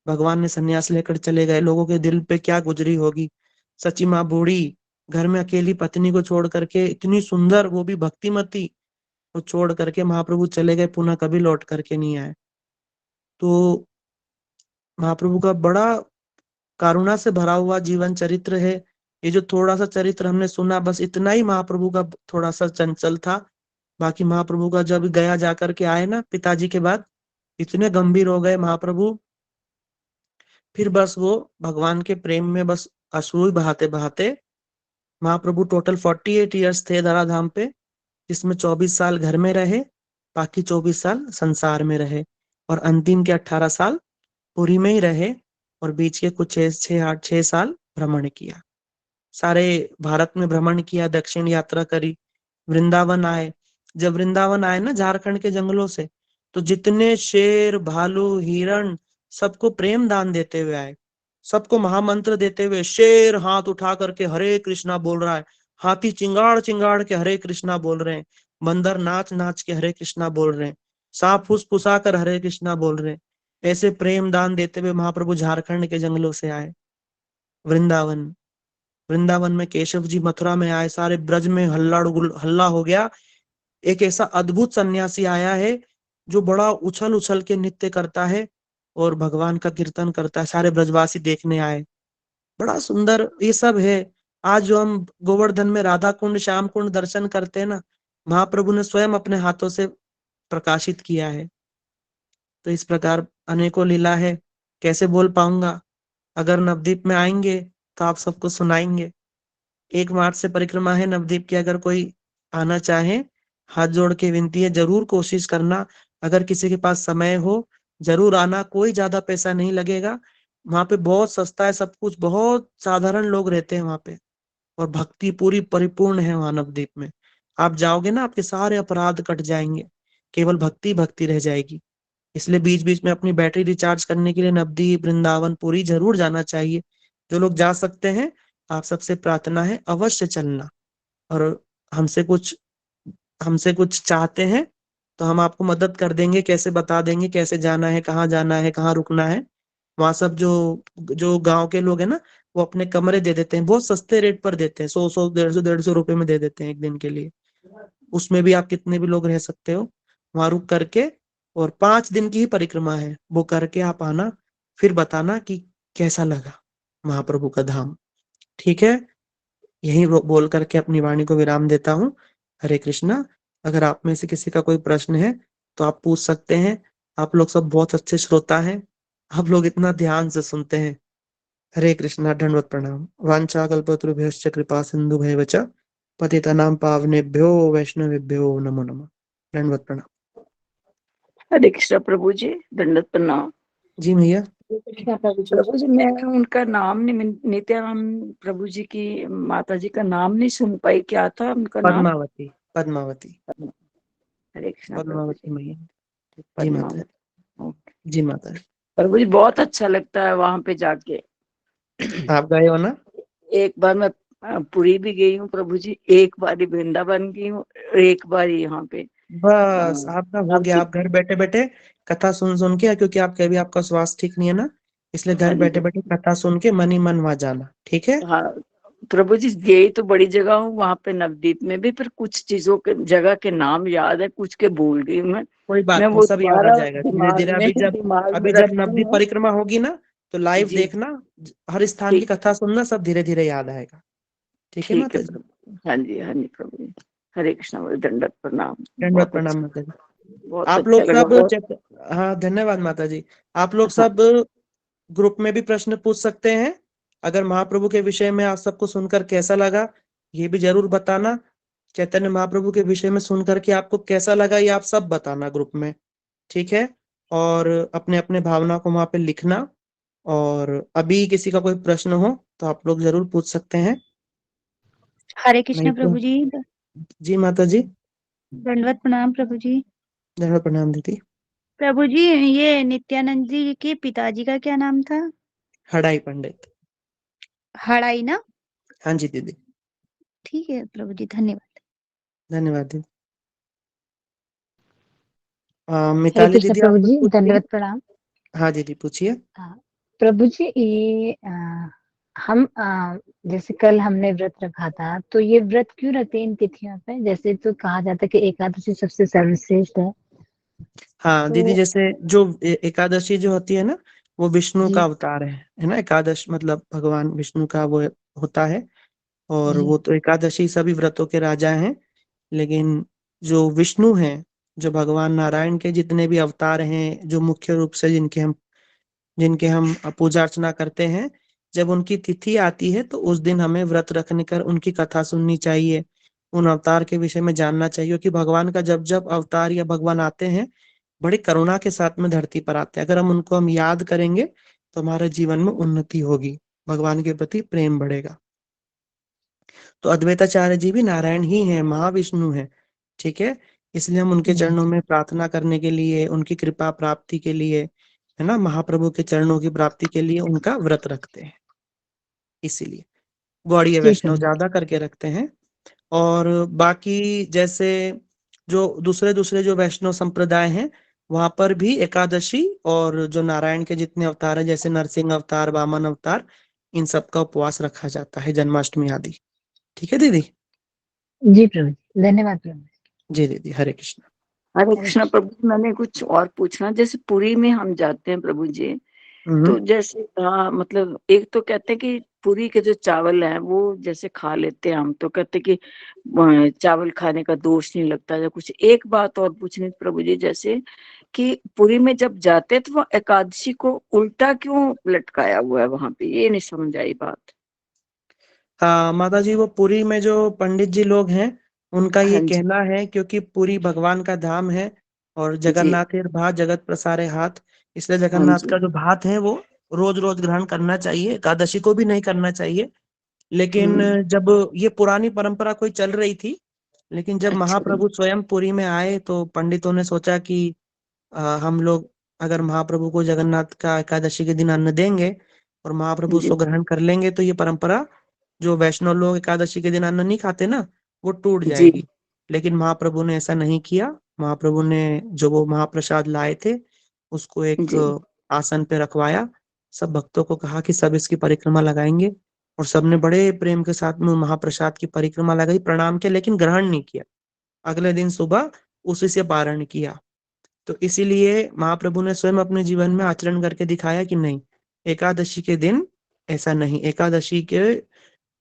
भगवान ने सन्यास लेकर चले गए। लोगों के दिल पे क्या गुजरी होगी। सची माँ बूढ़ी घर में अकेली पत्नी को छोड़ करके, इतनी सुंदर, वो भी भक्तिमती, वो छोड़ करके महाप्रभु चले गए, पुनः कभी लौट करके नहीं आए। तो महाप्रभु का बड़ा करुणा से भरा हुआ जीवन चरित्र है। ये जो थोड़ा सा चरित्र हमने सुना, बस इतना ही महाप्रभु का थोड़ा सा चंचल था। बाकी महाप्रभु का जब गया जाकर के आए ना पिताजी के बाद, इतने गंभीर हो गए महाप्रभु, फिर बस वो भगवान के प्रेम में बस अश्रु बहाते बहाते। महाप्रभु टोटल 48 ईयर्स थे धराधाम पे, जिसमें 24 साल घर में रहे, बाकी 24 साल संसार में रहे। और अंतिम के 18 साल पुरी में ही रहे और बीच के कुछ 6 साल भ्रमण किया। सारे भारत में भ्रमण किया, दक्षिण यात्रा करी, वृंदावन आए। जब वृंदावन आए ना झारखंड के जंगलों से, तो जितने शेर, भालू, हिरण, सबको प्रेम दान देते हुए आए, सबको महामंत्र देते हुए। शेर हाथ उठा करके हरे कृष्णा बोल रहा है, हाथी चिंगाड़ चिंगाड़ के हरे कृष्णा बोल रहे हैं, बंदर नाच नाच के हरे कृष्णा बोल रहे हैं, सांप फुसफुसा कर हरे कृष्णा बोल रहे हैं। ऐसे प्रेम दान देते हुए महाप्रभु झारखंड के जंगलों से आए वृंदावन। वृंदावन में केशव जी मथुरा में आए, सारे ब्रज में हल्ला हो गया। एक ऐसा अद्भुत सन्यासी आया है जो बड़ा उछल उछल के नृत्य करता है और भगवान का कीर्तन करता है। सारे ब्रजवासी देखने आए, बड़ा सुंदर ये सब है। आज जो हम गोवर्धन में राधा कुंड, श्याम कुंड दर्शन करते हैं ना, महाप्रभु ने स्वयं अपने हाथों से प्रकाशित किया है। तो इस प्रकार अनेकों लीला है, कैसे बोल पाऊंगा। अगर नवदीप में आएंगे तो आप सबको सुनाएंगे। 1 मार्च से परिक्रमा है नवदीप की, अगर कोई आना चाहे, हाथ जोड़ के विनती है, जरूर कोशिश करना। अगर किसी के पास समय हो जरूर आना, कोई ज्यादा पैसा नहीं लगेगा। वहां पे बहुत सस्ता है सब कुछ, बहुत साधारण लोग रहते हैं वहां पे, और भक्ति पूरी परिपूर्ण है वहां नवदीप में। आप जाओगे ना, आपके सारे अपराध कट जाएंगे, केवल भक्ति भक्ति रह जाएगी। इसलिए बीच बीच में अपनी बैटरी रिचार्ज करने के लिए नवदीप, वृंदावन, पुरी जरूर जाना चाहिए। जो लोग जा सकते हैं, आप सबसे प्रार्थना है अवश्य चलना। और हमसे कुछ हमसे कुछ चाहते हैं तो हम आपको मदद कर देंगे, कैसे बता देंगे, कैसे जाना है, कहाँ रुकना है। वहां सब जो जो गांव के लोग हैं ना, वो अपने कमरे दे देते हैं, बहुत सस्ते रेट पर देते हैं, 100 150 रुपए में दे देते हैं एक दिन के लिए। उसमें भी आप कितने भी लोग रह सकते हो वहां रुक करके। और 5 दिन की ही परिक्रमा है, वो करके आप आना, फिर बताना कि कैसा लगा महाप्रभु का धाम। ठीक है, यही बोल करके अपनी वाणी को विराम देता हूँ। हरे कृष्णा। अगर आप में से किसी का कोई प्रश्न है तो आप पूछ सकते हैं। आप लोग सब बहुत अच्छे श्रोता हैं, आप लोग इतना ध्यान से सुनते हैं। हरे कृष्णा, दंडवत प्रणाम। वांछा कल्पतरुभ्यश्च कृपा सिंधु भैवच पतितानां पावनेभ्यो वैष्णवेभ्यो नमो नमः। दंडवत प्रणाम। हरे कृष्ण प्रभु जी, दंडवत प्रणाम। जी भैया। प्रभु जी, मैं उनका नाम नहीं, नित्यानंद प्रभु जी की माता जी का नाम नहीं सुन पाई, क्या था उनका नाम? पद्मावती। पद्मावती। हरे कृष्ण प्रभु पद्मावती जी। मैया। जी माता। पद्मावती। जी माता। प्रभु जी बहुत अच्छा लगता है वहां पे जाके। आप गए हो ना? एक बार मैं पुरी भी गई हूँ प्रभु जी, एक बार वृंदावन गई हूँ, एक बार यहाँ पे बस आपका हो गया। नवदीप। आप घर बैठे बैठे कथा सुन सुन के, क्योंकि आपके अभी आपका स्वास्थ्य ठीक नहीं है ना, इसलिए घर हाँ जी बैठे बैठे कथा सुन के मन ही मन वहां जाना। ठीक है। हाँ प्रभु जी, गई तो बड़ी जगह हूँ वहां पे नवदीप में भी, पर कुछ चीजों के जगह के नाम याद है, कुछ के भूल गई हूँ कोई मैं बात नहीं, वो सब याद आ दोबारा जाएगा धीरे धीरे। दिमाग में अभी जब रखती नवदीप हूँ। परिक्रमा होगी ना, तो लाइव जी देखना, हर स्थान की ठीक, कथा सुनना, सब धीरे धीरे याद आएगा। ठीक है ठीक है माता जी। प्रभु। हाँ जी प्रभु जी। हरे कृष्ण बोले, दंडवत प्रणाम। दंडवत बहुत प्रणाम अच्छा, माता जी। बहुत आप अच्छा लोग लगा सब बहुत। हाँ, धन्यवाद माता जी। आप लोग हाँ सब ग्रुप में भी प्रश्न पूछ सकते हैं। अगर महाप्रभु के विषय में आप सबको सुनकर कैसा लगा, ये भी जरूर बताना। चैतन्य महाप्रभु के विषय में सुनकर के आपको कैसा लगा, ये आप सब बताना ग्रुप में। ठीक है। और अपने अपने भावना को वहां पे लिखना। और अभी किसी का कोई प्रश्न हो तो आप लोग जरूर पूछ सकते हैं। हरे नहीं कृष्ण तो प्रभु जी। जी माता जी। दंडवत प्रणाम प्रभु जी। धन्यवाद प्रणाम दीदी। प्रभु जी, ये नित्यानंद जी के पिताजी का क्या नाम था? हड़ाई पंडित। हड़ाई ना? हाँ जी दीदी। ठीक है प्रभु जी, धन्यवाद। धन्यवाद दीदी। हरे मिताली कृष्ण दीदी आप प्रभु कुछ जी, पूछिए। दंडवत प्रणाम। हाँ दीदी पूछिए। प्रभु जी, ये हम जैसे कल हमने व्रत रखा था, तो ये व्रत क्यों रखते हैं इन तिथियों पे? जैसे तो कहा जाता है कि एकादशी सबसे सर्वश्रेष्ठ है। हाँ दीदी, तो जैसे जो एकादशी जो होती है ना, वो विष्णु का जी अवतार है ना। एकादश मतलब भगवान विष्णु का वो होता है। और जी वो तो एकादशी सभी व्रतों के राजा हैं। लेकिन जो विष्णु हैं, जो भगवान नारायण के जितने भी अवतार हैं, जो मुख्य रूप से जिनके हम पूजा अर्चना करते हैं, जब उनकी तिथि आती है तो उस दिन हमें व्रत रखने कर उनकी कथा सुननी चाहिए, उन अवतार के विषय में जानना चाहिए। क्योंकि भगवान का जब जब अवतार या भगवान आते हैं, बड़ी करुणा के साथ में धरती पर आते हैं। अगर हम याद करेंगे तो हमारे जीवन में उन्नति होगी, भगवान के प्रति प्रेम बढ़ेगा। तो अद्वैताचार्य जी भी नारायण ही हैं, महाविष्णु हैं, ठीक है। इसलिए हम उनके चरणों में प्रार्थना करने के लिए, उनकी कृपा प्राप्ति के लिए, है ना, महाप्रभु के चरणों की प्राप्ति के लिए उनका व्रत रखते हैं। इसीलिए गौड़ीय वैष्णव ज्यादा करके रखते हैं। और बाकी जैसे जो दूसरे दूसरे जो वैष्णव संप्रदाय हैं, वहां पर भी एकादशी और जो नारायण के जितने अवतार है, जैसे नरसिंह अवतार, वामन अवतार, इन सब का उपवास रखा जाता है, जन्माष्टमी आदि। ठीक है दीदी? जी प्रभु जी, धन्यवाद प्रभु जी। जी दीदी, हरे कृष्ण। हरे कृष्णा प्रभु जी। मैंने कुछ और पूछना, जैसे पुरी में हम जाते हैं प्रभु जी, तो जैसे मतलब एक तो कहते हैं कि पूरी के जो चावल है वो जैसे खा लेते हैं हम, तो कहते हैं कि चावल खाने का दोष नहीं लगता। या कुछ एक बात और पूछनी थी प्रभु जी, जैसे कि पुरी में जब जाते हैं तो वो एकादशी को उल्टा क्यों लटकाया हुआ है वहां पे, ये नहीं समझ आई बात। माता जी, वो पुरी में जो पंडित जी लोग हैं, उनका ये हाँ जी कहना है क्योंकि पुरी भगवान का धाम है और जी जगन्नाथ भात जगत प्रसारे हाथ, इसलिए हाँ जगन्नाथ जी का जो भात है वो रोज रोज ग्रहण करना चाहिए, एकादशी को भी नहीं करना चाहिए। लेकिन जब ये पुरानी परंपरा कोई चल रही थी, लेकिन जब अच्छा महाप्रभु स्वयं पुरी में आए तो पंडितों ने सोचा कि हम लोग अगर महाप्रभु को जगन्नाथ का एकादशी के दिन अन्न देंगे और महाप्रभु जी उसको ग्रहण कर लेंगे, तो ये परंपरा, जो वैष्णव लोग एकादशी के दिन अन्न नहीं खाते ना, वो टूट जी जाएगी। लेकिन महाप्रभु ने ऐसा नहीं किया। महाप्रभु ने जो वो महाप्रसाद लाए थे उसको एक जी आसन पे रखवाया, सब भक्तों को कहा कि सब इसकी परिक्रमा लगाएंगे, और सबने बड़े प्रेम के साथ में महाप्रसाद की परिक्रमा लगाई, प्रणाम किया, लेकिन ग्रहण नहीं किया। अगले दिन सुबह उसी से पारण किया। तो इसीलिए महाप्रभु ने स्वयं अपने जीवन में आचरण करके दिखाया कि नहीं, एकादशी के दिन ऐसा नहीं, एकादशी के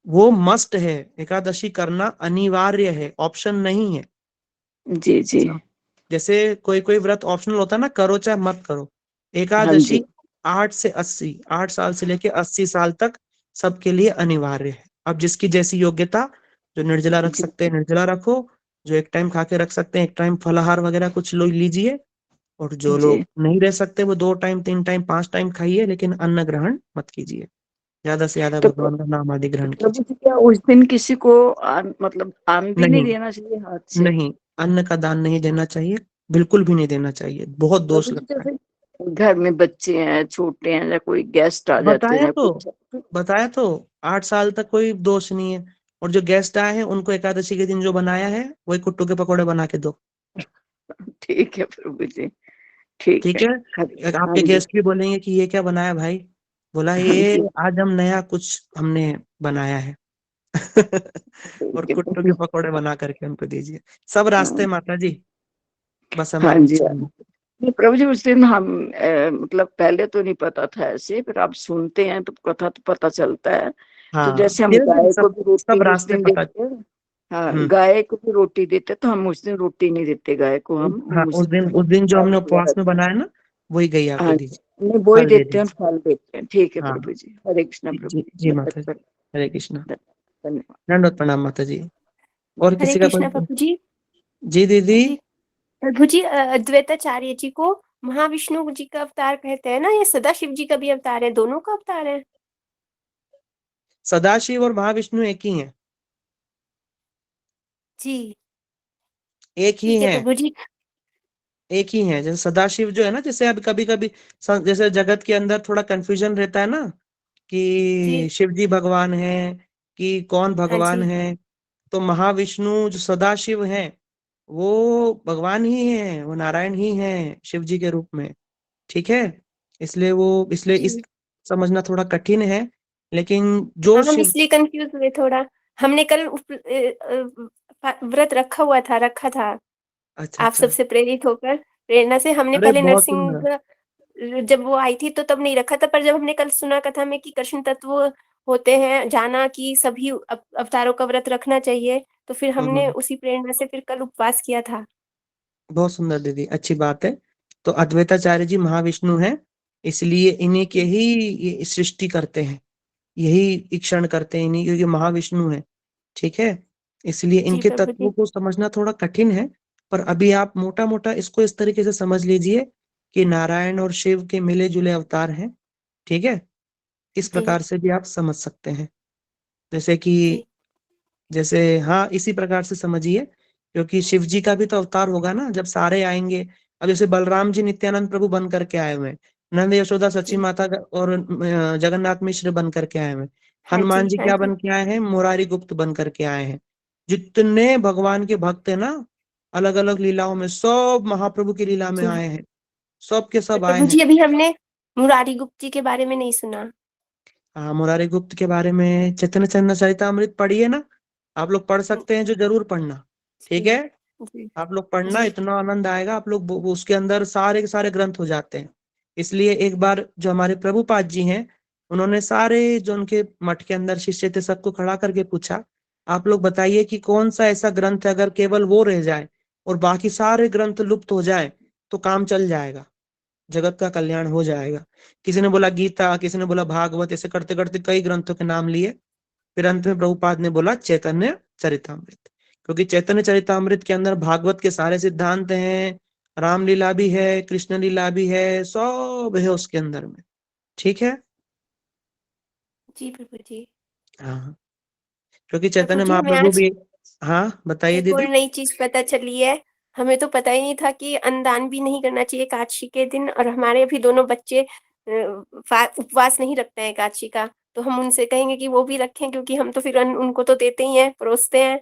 वो मस्ट है, एकादशी करना अनिवार्य है, ऑप्शन नहीं है। जी जी जैसे कोई कोई व्रत ऑप्शनल होता है ना, करो चाहे मत करो, हाँ जी एकादशी 8 साल से लेके 80 साल तक सबके लिए अनिवार्य है। अब जिसकी जैसी योग्यता, जो निर्जला रख जी सकते हैं निर्जला रखो, जो एक टाइम खा के रख सकते हैं एक टाइम फलाहार वगैरह कुछ लोग लीजिए, और जो जी। लोग नहीं रह सकते वो 2 टाइम 3 टाइम 5 टाइम खाइए, लेकिन अन्न ग्रहण मत कीजिए, ज्यादा से ज्यादा तो भगवान का नाम आदि ग्रहण प्रभु कीजिए। जी क्या उस दिन किसी को मतलब आम भी नहीं नहीं, देना चाहिए हाथ से? नहीं, अन्न का दान नहीं देना चाहिए, बिल्कुल भी नहीं देना चाहिए, बहुत दोष प्रभु जी लगता है। जैसे घर में बच्चे हैं, छोटे हैं, या कोई गेस्ट आ जाते हैं बताया या तो कुछ, बताया तो 8 साल तक कोई दोष नहीं है, और जो गेस्ट आए हैं उनको एकादशी के दिन जो बनाया है वही कुट्टू के पकौड़े बना के दो। ठीक है प्रभु जी, ठीक ठीक है। है। हाँ आपके जी गेस्ट भी बोलेंगे कि ये क्या बनाया भाई, बोला हाँ ये जी आज हम नया कुछ हमने बनाया है। और ठीक है कुट्टू प्रभु के जी। पकौड़े बना करके उनको दीजिए। सब रास्ते हाँ माता जी, बस हाँ हमारी जी इच्छा हाँ। नहीं। नहीं प्रभु जी, उस दिन हम मतलब पहले तो नहीं पता था ऐसे, फिर आप सुनते हैं तो कथा तो पता चलता है। तो हाँ, जैसे हम धीरे धीरे गाय को सब भी रोटी सब उस रास्ते दिन पता। देते हैं, हाँ हम्म। गाय को भी रोटी देते, तो हम उस दिन रोटी नहीं देते गाय को, हाँ, हम उस उस दिन जो हमने उपवास में बनाया ना, वही गैया को हाँ दीजिए, नहीं वो ही फल दे देते हैं, दीजिए। फल देते हैं। ठीक है हाँ, प्रभु जी, हरे कृष्णा जी प्रभु जी, जी, जी जब तक माता जी, हरे कृष्णा। धन्यवाद। दंडवत प्रणाम माता जी। और हरे किसी का कृष्णा कोई? प्रभु जी। जी दीदी। जी प्रभु जी, अद्वैताचार्य जी को महाविष्णु जी का अवतार कहते हैं ना, ये सदाशिव जी का भी अवतार है, दोनों का अवतार है? सदाशिव और महाविष्णु एक ही हैं, जी एक ही ठीक है हैं, प्रभु जी। एक ही हैं। जैसे सदाशिव जो है ना, जैसे अब कभी कभी जैसे जगत के अंदर थोड़ा कंफ्यूजन रहता है ना, जी कि शिव जी भगवान है कि कौन हाँ भगवान जी है। तो महाविष्णु जो सदाशिव हैं वो भगवान ही हैं, वो नारायण ही हैं शिव जी के रूप में। ठीक है। इसलिए इस जी। समझना थोड़ा कठिन है, लेकिन जो हाँ, हम शिव। इसलिए कंफ्यूज हुए थोड़ा। हमने कल व्रत रखा था अच्छा आप अच्छा। सबसे प्रेरित होकर, प्रेरणा से हमने अरे पहले बहुत सुंदर। नरसिंह जब वो आई थी तो तब नहीं रखा था, पर जब हमने कल सुना कथा में कि कृष्ण तत्व होते हैं, जाना कि सभी अवतारों का व्रत रखना चाहिए, तो फिर हमने हम्म, उसी प्रेरणा से फिर कल उपवास किया था। बहुत सुंदर दीदी, अच्छी बात है। तो अद्वैताचार्य जी महाविष्णु हैं, इसलिए इन्हीं के ही ये सृष्टि करते हैं, यही ईक्षण करते हैं इन्हीं, क्योंकि महाविष्णु है। ठीक है। इसलिए जी इनके प्रभु तत्वों जी। को समझना थोड़ा कठिन है, पर अभी आप मोटा मोटा इसको इस तरीके से समझ लीजिए कि नारायण और शिव के मिले जुले अवतार हैं, ठीक है। इस जी प्रकार से भी आप समझ सकते हैं, जैसे कि जी जैसे हाँ इसी प्रकार से समझिए, क्योंकि शिव जी का भी तो अवतार होगा ना जब सारे आएंगे। अब जैसे बलराम जी नित्यानंद प्रभु बन करके आए हुए हैं, नंद यशोदा सची जी माता और जगन्नाथ मिश्र बन करके आए हुए हैं, हाँ हनुमान जी जी हाँ क्या जी बन के आए हैं, मुरारी गुप्त बन करके आए हैं। जितने भगवान के भक्त है ना, अलग अलग लीलाओं में, सब महाप्रभु की लीला में जी। आए हैं, सब के पर सब आए प्रभु हैं। जी अभी हमने मुरारी गुप्त जी के बारे में नहीं सुना। हाँ, मुरारी गुप्त के बारे में चैतन्य चरितामृत पढ़िए ना, आप लोग पढ़ सकते हैं, जो जरूर पढ़ना, ठीक जी है। जी आप लोग पढ़ना, जी इतना आनंद आएगा, आप लोग उसके अंदर सारे के सारे ग्रंथ हो जाते हैं। इसलिए एक बार जो हमारे प्रभुपाद जी हैं, उन्होंने सारे जो उनके मठ के अंदर शिष्य थे सबको खड़ा करके पूछा, आप लोग बताइए कि कौन सा ऐसा ग्रंथ है अगर केवल वो रह जाए और बाकी सारे ग्रंथ लुप्त हो जाए तो काम चल जाएगा, जगत का कल्याण हो जाएगा। किसी ने बोला गीता, किसी ने बोला भागवत, ऐसे करते करते कई ग्रंथों के नाम लिए। फिर अंत में प्रभुपाद ने बोला चैतन्य चरितामृत, क्योंकि चैतन्य चरितामृत के अंदर भागवत के सारे सिद्धांत हैं, रामलीला भी है, कृष्ण लीला भी है, सब है उसके अंदर में, ठीक है। जी प्रभु जी। हाँ, क्योंकि प्रभु चैतन्य जी हमें महाप्रभु आज भी। हाँ बताइए एक और दीदी। नई चीज पता चली है। हमें तो पता ही नहीं था कि अन्नदान भी नहीं करना चाहिए एकादशी के दिन, और हमारे अभी दोनों बच्चे उपवास नहीं रखते हैं एकादशी का, तो हम उनसे कहेंगे कि वो भी रखें, क्योंकि हम तो फिर उनको तो देते ही हैं, परोसते हैं।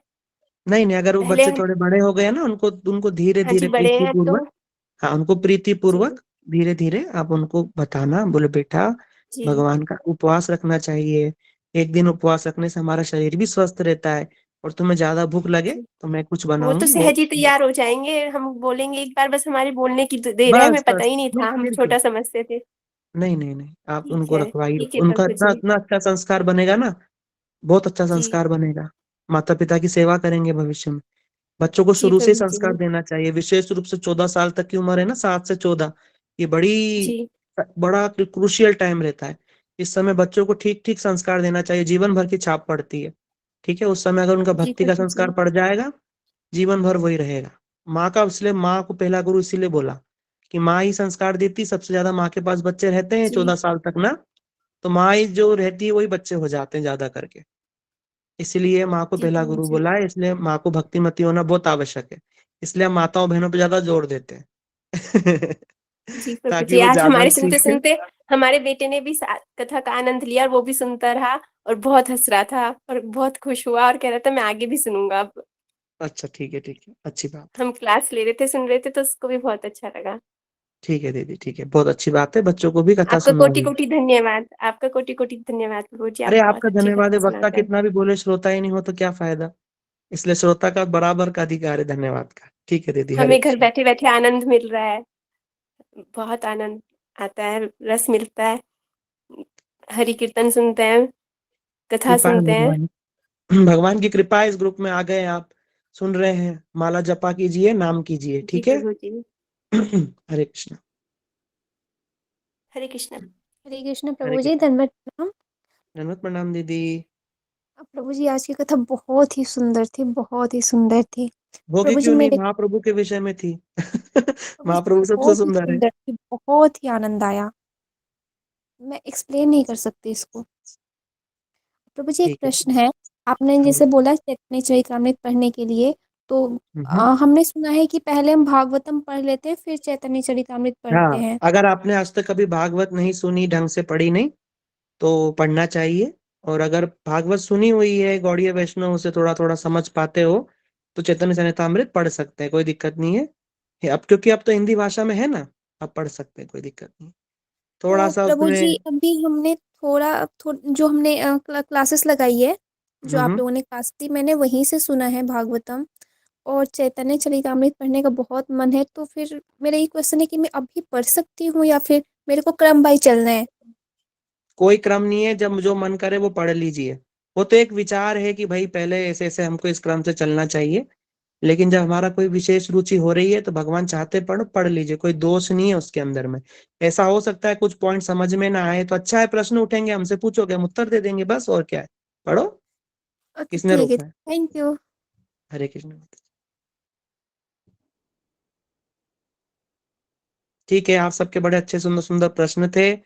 नहीं नहीं, अगर वो पहले बच्चे हम, थोड़े बड़े हो गए ना, उनको उनको धीरे हाँ धीरे जी बड़े प्रीति हैं तो। पूर्वक, हाँ उनको प्रीति जी पूर्वक धीरे धीरे आप उनको बताना, बोले बेटा जी भगवान का उपवास रखना चाहिए, एक दिन उपवास रखने से हमारा शरीर भी स्वस्थ रहता है, और तुम्हें ज्यादा भूख लगे जी। तो मैं कुछ वो तो बनाऊंगी बहुत। सहज ही तैयार हो जाएंगे, हम बोलेंगे एक बार, बस हमारे बोलने की देर है, बस हमें पता बस ही नहीं था, हम बिल्कुल। छोटा समझते थे। नहीं नहीं नहीं, आप उनको रखवाइए, ठीक है उनका प्रभु इतना जी। इतना अच्छा संस्कार बनेगा ना, बहुत अच्छा जी संस्कार बनेगा। माता पिता की सेवा करेंगे भविष्य में। बच्चों को जी शुरू से ही प्रभु संस्कार जी। देना चाहिए, विशेष रूप से 14 साल तक की उम्र है ना, 7 से 14, ये बड़ी जी बड़ा क्रूशियल टाइम रहता है। इस समय बच्चों को ठीक ठीक संस्कार देना चाहिए, जीवन भर की छाप पड़ती है, ठीक है। उस समय अगर उनका जी भक्ति का प्रभु संस्कार जी। पड़ जाएगा, जीवन भर वही रहेगा। माँ का, इसलिए माँ को पहला गुरु इसीलिए बोला कि माँ ही संस्कार देती, सबसे ज्यादा माँ के पास बच्चे रहते हैं जी 14 साल तक ना, तो माँ ही जो रहती है वही बच्चे हो जाते हैं ज्यादा करके। इसलिए माँ को जी पहला प्रभु गुरु जी। बोला है, इसलिए माँ को भक्तिमती होना बहुत आवश्यक है, इसलिए हम माताओं बहनों पे ज्यादा जोर देते हैं जी प्रभु ताकि जी, वो आज ज्यादा हमारे सीखे। सुनते-सुनते हमारे बेटे ने भी कथा का आनंद लिया, और वो भी सुनता रहा और बहुत हँस रहा था और बहुत खुश हुआ, और कह रहा था मैं आगे भी सुनूंगा अब। अच्छा ठीक है, अच्छी बात है। हम क्लास ले रहे थे, सुन रहे थे, तो उसको भी बहुत अच्छा लगा। ठीक है दीदी, ठीक है, बहुत अच्छी बात है, बच्चों को भी कथा आपका सुनवाइए। कोटि-कोटि धन्यवाद। आपका कोटि-कोटि धन्यवाद प्रभु जी, अरे आप बहुत आपका अच्छी धन्यवाद कथा है, वक्ता सुनाते हैं। कितना भी बोले श्रोता ही नहीं हो तो क्या फायदा, इसलिए श्रोता का बराबर का अधिकार है धन्यवाद का। ठीक है दीदी, हरे हमें घर कृष्ण। बैठे-बैठे आनंद मिल रहा है, बहुत आनंद आता है, रस मिलता है। हरि कीर्तन सुनते हैं, कथा कृपा है सुनते हैं। भगवान, भगवान की कृपा है, इस ग्रुप में आ गए आप, सुन रहे हैं, माला जपा कीजिए, नाम कीजिए, जी ठीक है। प्रभु जी। हरे कृष्ण। हरे कृष्ण। हरे कृष्ण हरे प्रभु जी, कृष्ण। धन्यवाद प्रणाम। धन्यवाद, प्रणाम दीदी। प्रभु जी आज की कथा बहुत ही सुंदर थी, बहुत ही सुंदर थी। होगी प्रभु जी क्यों नहीं, मेरे महाप्रभु के विषय में थी प्रभु जी महाप्रभु सबसे बहुत ही सुंदर है। सुंदर थी, बहुत ही आनंद आया। मैं एक्सप्लेन नहीं कर सकती इसको। प्रभु जी एक ठीक है। प्रश्न है, आपने हाँ जैसे बोला चैतन्य चरितामृत पढ़ने के लिए, तो हम्म। हमने सुना है कि पहले हम भागवतम पढ़ लेते हैं फिर चैतन्य चरितामृत पढ़ते हाँ, हैं। अगर आपने आज तक कभी भागवत नहीं सुनी, ढंग से पढ़ी नहीं, तो पढ़ना चाहिए। और अगर भागवत सुनी हुई है, गौड़ीय वैष्णव से थोड़ा थोड़ा समझ पाते हो, तो चैतन्य चरितामृत पढ़ सकते हैं, कोई दिक्कत नहीं है। अब क्योंकि अब तो हिंदी भाषा में है ना, अब पढ़ सकते हैं, कोई दिक्कत नहीं। थोड़ा तो सा प्रभु जी उसमें। अभी हमने जो हमने क्लासेस लगाई है, जो आप हम्म। लोगों ने क्लास दी, मैंने वहीं से सुना है भागवतम और चैतन्य चरितामृत पढ़ने का बहुत मन है। तो फिर मेरा ये क्वेश्चन है कि मैं अभी पढ़ सकती हूँ या फिर मेरे को क्रम बाई चलना है? कोई क्रम नहीं है, जब जो मन करे वो पढ़ लीजिए। वो तो एक विचार है कि भाई पहले ऐसे ऐसे हमको इस क्रम से चलना चाहिए, लेकिन जब हमारा कोई विशेष रुचि हो रही है तो भगवान चाहते पढ़ लीजिए, कोई दोष नहीं है उसके अंदर में। ऐसा हो सकता है कुछ पॉइंट समझ में ना आए, तो अच्छा है, प्रश्न उठेंगे, हमसे पूछोगे, हम उत्तर दे देंगे, बस और क्या है। पढ़ो, ओके किसने ठीक है, रोका है। Thank you. हरे कृष्ण। ठीक है, आप सबके बड़े अच्छे सुंदर-सुंदर प्रश्न थे।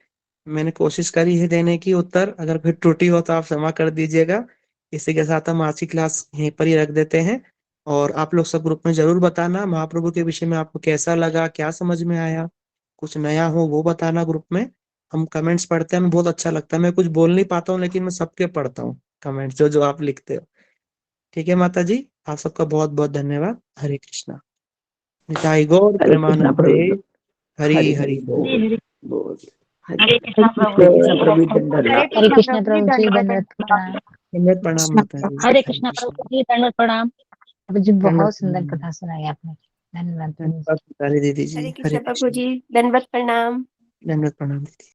मैंने कोशिश करी है देने की उत्तर, अगर कोई त्रुटि हो तो आप क्षमा कर दीजिएगा। इसी के साथ हम आज की क्लास यहीं पर ही रख देते हैं और आप लोग सब ग्रुप में ज़रूर बताना महाप्रभु के विषय में आपको कैसा लगा, क्या समझ में आया? कुछ नया हो वो बताना ग्रुप में। हम कमेंट्स पढ़ते हैं, हमें बहुत अच्छा लगता है। मैं कुछ बोल नहीं पाता हूँ लेकिन मैं सबके पढ़ता हूँ कमेंट्स जो-जो आप लिखते हो। ठीक है माताजी, आप सबका बहुत-बहुत धन्यवाद। हरे कृष्णा। निताई गौर हरे कृष्णा प्रेमानंदे। प्रभु। हरि हरि बोल। हरे बोल। हरे कृष्णा प्रभु हरे जी, कृष्णा प्रभु हरे दंडवत। हरे कृष्णा कृष्ण प्रभु जी, प्रभु जी, दंडवत दंडवत प्रणाम। दंडवत प्रणाम माता जी। हरे हरे कृष्णा कृष्णा। प्रभु जी, दंडवत प्रणाम। प्रभु जी दंडवत बहुत सुंदर प्रणाम। कथा सुनाई आपने। धन्यवाद प्रभु जी। धन्यवाद पिताजी दीदी जी। हरे हरे कृष्ण प्रभु कृष्ण। जी, दंडवत प्रणाम। दंडवत प्रणाम दीदी।